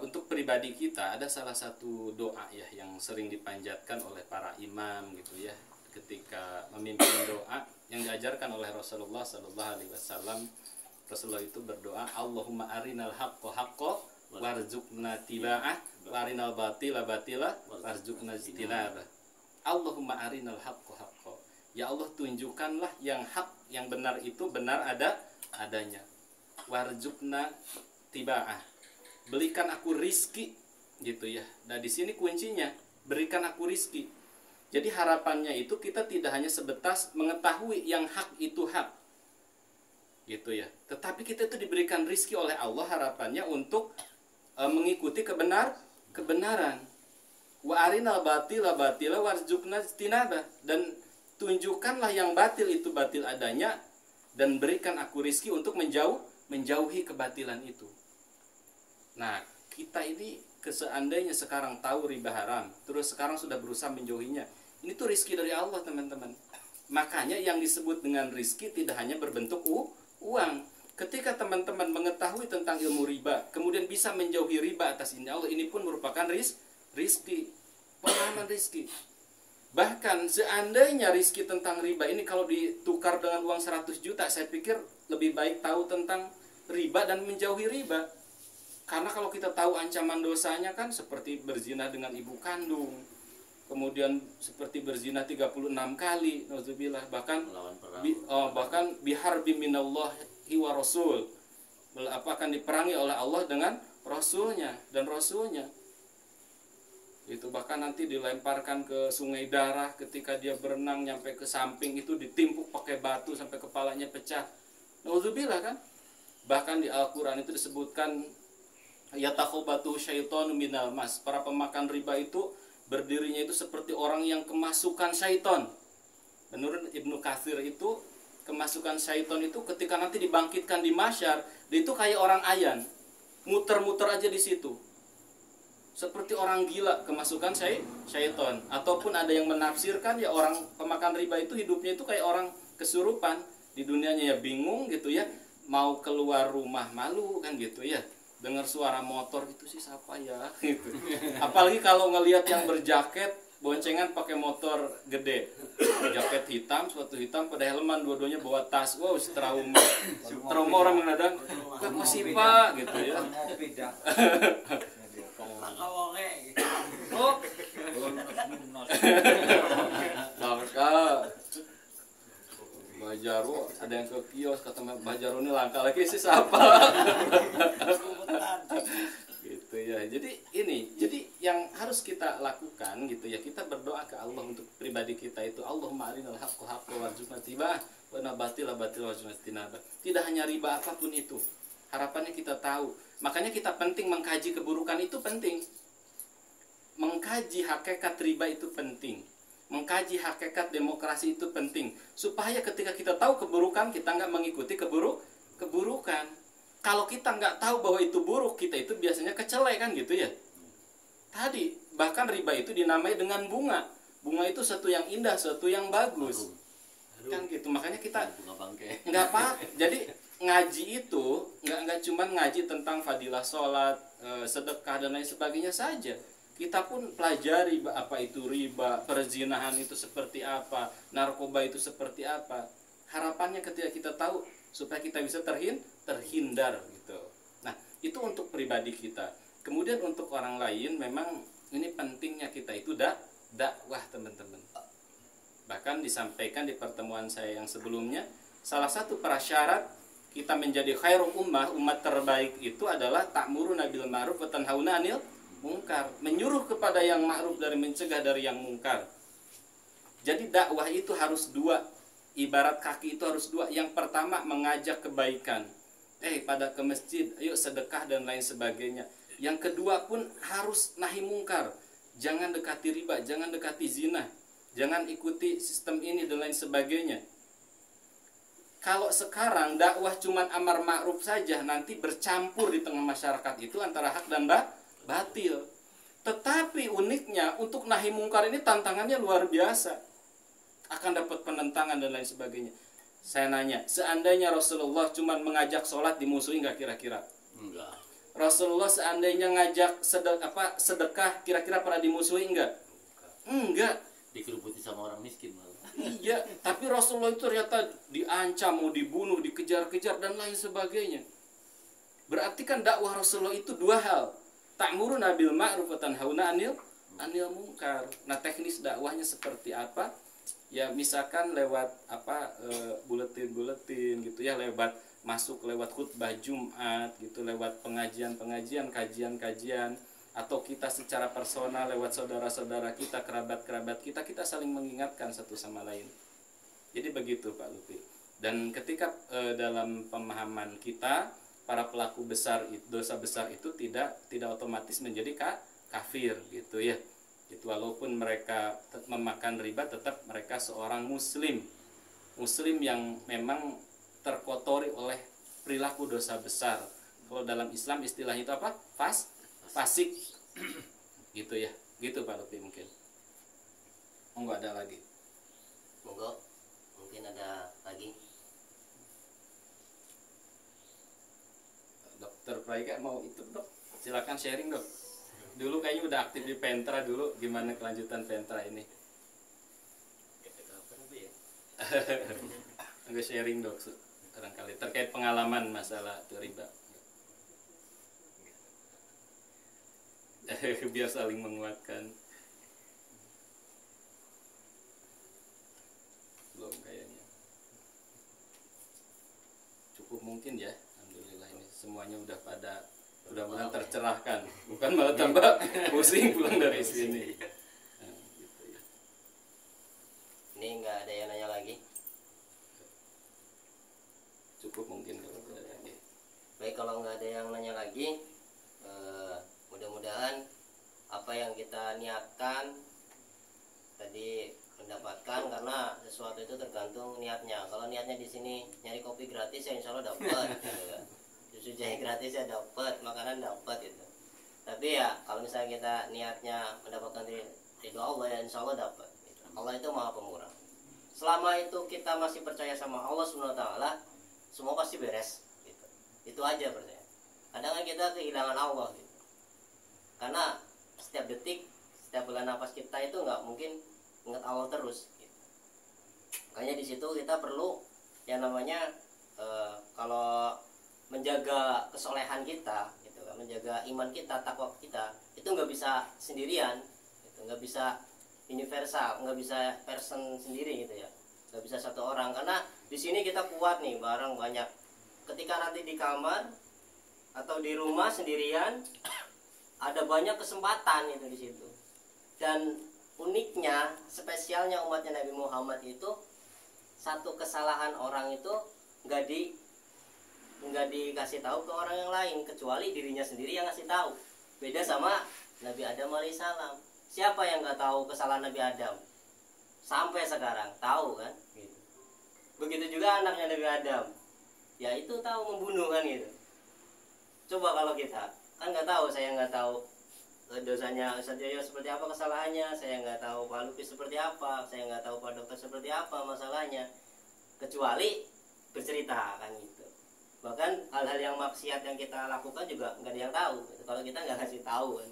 Untuk pribadi kita ada salah satu doa ya yang sering dipanjatkan oleh para imam gitu ya, ketika memimpin doa yang diajarkan oleh Rasulullah Sallallahu Alaihi Wasallam. Rasulullah itu berdoa, Allahumma arinal haqqo haqqo warzuqna tiba'ah warinal batila batila warzuqna ijtinabah. Allahumma arinal haqqo haqqo. Ya Allah, tunjukkanlah yang hak, yang benar itu benar adanya. Warzuqna tiba'ah. Berikan aku rizki, gitu ya. Nah di sini kuncinya, berikan aku rizki. Jadi harapannya itu kita tidak hanya sebatas mengetahui yang hak itu hak, gitu ya. Tetapi kita itu diberikan rizki oleh Allah, harapannya untuk mengikuti kebenaran. Wa arinal batila batila warzuqna ijtinabah, dan tunjukkanlah yang batil itu batil adanya, dan berikan aku rizki untuk menjauhi kebatilan itu. Nah, kita ini seandainya sekarang tahu riba haram, terus sekarang sudah berusaha menjauhinya, ini tuh rizki dari Allah, teman-teman. Makanya yang disebut dengan rizki tidak hanya berbentuk uang. Ketika teman-teman mengetahui tentang ilmu riba, kemudian bisa menjauhi riba atas izin Allah, ini pun merupakan rizki, pengalaman rizki. Bahkan seandainya rizki tentang riba ini kalau ditukar dengan uang 100 juta, saya pikir lebih baik tahu tentang riba dan menjauhi riba. Karena kalau kita tahu ancaman dosanya kan seperti berzina dengan ibu kandung, kemudian seperti berzina 36 kali, nauzubillah, bahkan bahkan biharbi minallahi wa rasul, akan diperangi oleh Allah dengan rasulnya dan rasulnya. Itu bahkan nanti dilemparkan ke sungai darah, ketika dia berenang nyampe ke samping itu ditimpuk pakai batu sampai kepalanya pecah. Nauzubillah kan? Bahkan di Al-Qur'an itu disebutkan yatakhobatu syaitanu minal mas. Para pemakan riba itu berdirinya itu seperti orang yang kemasukan syaiton. Menurut Ibnu Katsir itu kemasukan syaiton itu ketika nanti dibangkitkan di mahsyar, dia itu kayak orang ayan, muter-muter aja di situ. Seperti orang gila kemasukan syaiton. Ataupun ada yang menafsirkan ya orang pemakan riba itu hidupnya itu kayak orang kesurupan. Di dunianya ya bingung gitu ya, mau keluar rumah malu kan gitu ya, dengar suara motor itu sih siapa ya gitu. Apalagi kalau ngelihat yang berjaket boncengan pakai motor gede, jaket hitam, sepatu hitam, pada helman, dua-duanya bawa tas. Wow, trauma orang mengadang masih pak gitu ya. Oh, langka. Bajaro ada yang ke kios, kata Bajaro ini langka lagi sih siapa? Gitu ya. Jadi yang harus kita lakukan gitu ya, kita berdoa ke Allah untuk pribadi kita itu, Allahumma arinal haqqo haqqo warzuqna tiba'ah wa batila batila warzuqna ijtinabah. Tidak hanya riba, apapun itu, harapannya kita tahu. Makanya kita penting mengkaji keburukan, itu penting. Mengkaji hakikat riba itu penting. Mengkaji hakikat demokrasi itu penting. Supaya ketika kita tahu keburukan, kita nggak mengikuti keburukan. Kalau kita nggak tahu bahwa itu buruk, kita itu biasanya kecelek kan gitu ya. Tadi bahkan riba itu dinamai dengan bunga. Bunga itu sesuatu yang indah, sesuatu yang bagus. Kan gitu. Makanya kita nggak apa. Jadi ngaji itu nggak cuma ngaji tentang fadilah sholat, sedekah dan lain sebagainya saja. Kita pun pelajari apa itu riba, perzinahan itu seperti apa, narkoba itu seperti apa. Harapannya ketika kita tahu supaya kita bisa terhindar gitu. Nah, itu untuk pribadi kita. Kemudian untuk orang lain memang ini pentingnya kita itu dakwah, teman-teman. Bahkan disampaikan di pertemuan saya yang sebelumnya, salah satu prasyarat kita menjadi khairul umat terbaik itu adalah ta'muruna bil ma'ruf wa tanhauna 'anil munkar, menyuruh kepada yang ma'ruf dari mencegah dari yang mungkar. Jadi dakwah itu harus dua, ibarat kaki itu harus dua. Yang pertama mengajak kebaikan, pada ke masjid, ayo sedekah dan lain sebagainya. Yang kedua pun harus nahi mungkar, jangan dekati riba, jangan dekati zina, jangan ikuti sistem ini dan lain sebagainya. Kalau sekarang dakwah cuman amar ma'ruf saja, nanti bercampur di tengah masyarakat itu antara hak dan batil. Tetapi uniknya untuk nahi mungkar ini tantangannya luar biasa. Akan dapat penentangan dan lain sebagainya. Saya nanya, seandainya Rasulullah cuma mengajak sholat, dimusuhi nggak kira-kira? Enggak. Rasulullah seandainya ngajak sedekah, kira-kira pernah dimusuhi enggak? Enggak. Dikerubuti sama orang miskin malah. Iya, tapi Rasulullah itu ternyata diancam, mau dibunuh, dikejar-kejar dan lain sebagainya. Berarti kan dakwah Rasulullah itu dua hal. Ta'muruna bil ma'ruf wa tanhauna 'anil munkar. Nah, teknis dakwahnya seperti apa? Ya misalkan lewat buletin-buletin gitu ya, lewat masuk lewat khutbah Jumat gitu, lewat pengajian-pengajian, kajian-kajian, atau kita secara personal lewat saudara-saudara kita, kerabat-kerabat kita saling mengingatkan satu sama lain. Jadi begitu Pak Lutfi. Dan ketika dalam pemahaman kita para pelaku dosa besar itu tidak otomatis menjadi kafir gitu ya. Itu walaupun mereka memakan riba, tetap mereka seorang muslim yang memang terkotori oleh perilaku dosa besar. Kalau dalam Islam istilahnya itu apa? Fasik gitu ya. Gitu Pak Lutfi mungkin. Monggo ada lagi. Monggo, mungkin ada lagi. Dokter Praika mau itu dok, silakan sharing dok. Dulu kayaknya udah aktif di Pentra dulu, gimana kelanjutan Pentra ini? Enggak sharing dok, barangkali terkait pengalaman masalah itu riba. Biar saling menguatkan. Belum kayaknya. Cukup mungkin ya. Alhamdulillah ini semuanya udah pada mudah-mudahan tercerahkan, bukan malah tambah pusing pulang dari sini. Nah, gitu ya. Ini nggak ada yang nanya lagi. Cukup mungkin kalau tidak lagi. Baik, kalau nggak ada yang nanya lagi, mudah-mudahan apa yang kita niatkan tadi mendapatkan, karena sesuatu itu tergantung niatnya. Kalau niatnya di sini nyari kopi gratis, ya insya Allah dapat. Gitu kan. Susu jahe gratis ya dapat, makanan dapat itu. Tapi ya kalau misalnya kita niatnya mendapatkan ridho Allah, ya insya Allah dapat. Gitu. Allah itu maha pemurah. Selama itu kita masih percaya sama Allah SWT, semua pasti beres. Gitu. Itu aja percaya. Kadang kan kita kehilangan Allah. Gitu. Karena setiap detik, setiap bulan nafas kita itu nggak mungkin ingat Allah terus. Gitu. Makanya di situ kita perlu yang namanya kalau menjaga kesolehan kita, gitu kan, menjaga iman kita, takwa kita, itu nggak bisa sendirian, gitu, nggak bisa universal, nggak bisa person sendiri gitu ya, nggak bisa satu orang. Karena di sini kita kuat nih, barang banyak. Ketika nanti di kamar atau di rumah sendirian, ada banyak kesempatan itu di situ. Dan uniknya, spesialnya umatnya Nabi Muhammad itu, satu kesalahan orang itu nggak dikasih tahu ke orang yang lain, kecuali dirinya sendiri yang ngasih tahu. Beda sama Nabi Adam alaihissalam. Siapa yang nggak tahu kesalahan Nabi Adam? Sampai sekarang tahu kan? Gitu. Begitu juga anaknya Nabi Adam. Ya itu tahu membunuh kan gitu. Coba kalau kita kan nggak tahu, saya nggak tahu dosanya Ustaz Yoyo seperti apa kesalahannya, saya nggak tahu Pak Lutfi seperti apa, saya nggak tahu Pak Dokter seperti apa masalahnya, kecuali bercerita kan gitu. Bahkan hal-hal yang maksiat yang kita lakukan juga nggak ada yang tahu gitu. Kalau kita nggak kasih tahu kan,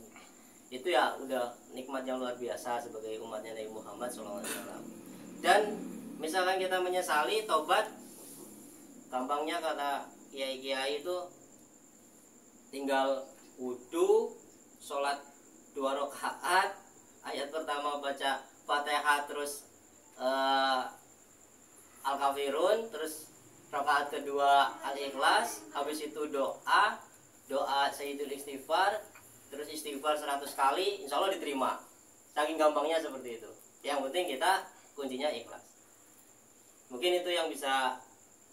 itu ya udah nikmat yang luar biasa sebagai umatnya Nabi Muhammad SAW. Dan misalkan kita menyesali, tobat, gampangnya kata kiai-kiai itu tinggal wudu, sholat 2 rakaat, ayat pertama baca Fatihah, terus Al-Kafirun, terus rakaat kedua Al-Ikhlas, habis itu doa Sayyidul Istighfar, terus istighfar 100 kali, insya Allah diterima. Saking gampangnya seperti itu. Yang penting kita kuncinya ikhlas. Mungkin itu yang bisa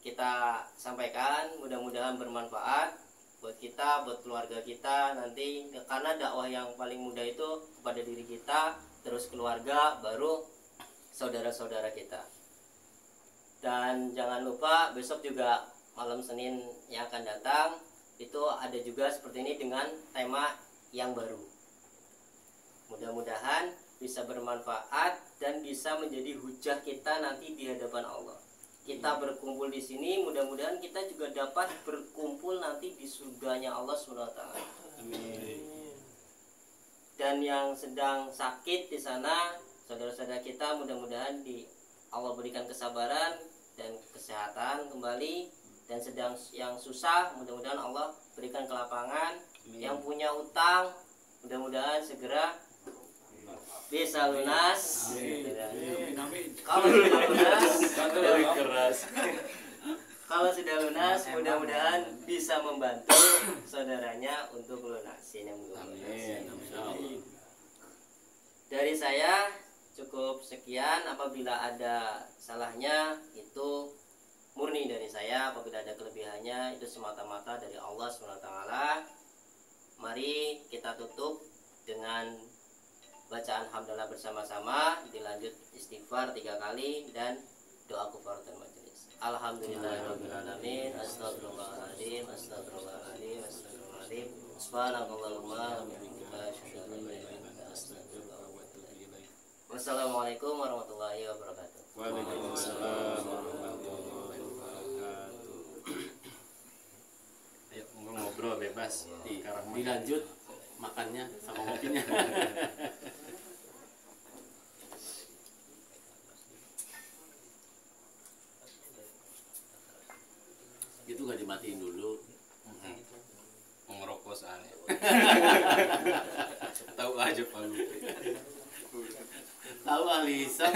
kita sampaikan, mudah-mudahan bermanfaat buat kita, buat keluarga kita nanti, karena dakwah yang paling mudah itu kepada diri kita, terus keluarga, baru saudara-saudara kita. Dan jangan lupa besok juga malam Senin yang akan datang itu ada juga seperti ini dengan tema yang baru. Mudah-mudahan bisa bermanfaat dan bisa menjadi hujah kita nanti di hadapan Allah. Kita berkumpul di sini, mudah-mudahan kita juga dapat berkumpul nanti di surganya Allah SWT. Dan yang sedang sakit di sana, saudara-saudara kita, mudah-mudahan Allah berikan kesabaran dan kesehatan kembali. Dan sedang yang susah, mudah-mudahan Allah berikan kelapangan. Yang punya utang, mudah-mudahan segera bisa lunas. Kalau sudah lunas, mudah-mudahan bisa membantu saudaranya untuk lunasin yang belum lunas. Dari saya cukup sekian. Apabila ada salahnya itu murni dari saya, apabila ada kelebihannya itu semata-mata dari Allah SWT. Mari kita tutup dengan bacaan hamdalah bersama-sama, dilanjut istighfar 3 kali dan doa kafaratul majelis. Alhamdulillahirabbil alamin, astagfirullahaladzim, astagfirullahaladzim, astagfirullahaladzim. Subhanallahumma wa bihamdika asyhadu an la ilaha illa anta astaghfiruka wa atubu ilaik. Wassalamualaikum warahmatullahi wabarakatuh. Waalaikumsalam warahmatullahi wabarakatuh. Ayo ngobrol bebas. Dilanjut makannya sama kopinya. Itu gak dimatiin dulu. Ngerokok soalnya. Tahu aja Pak Lupi. Tahu Alisa.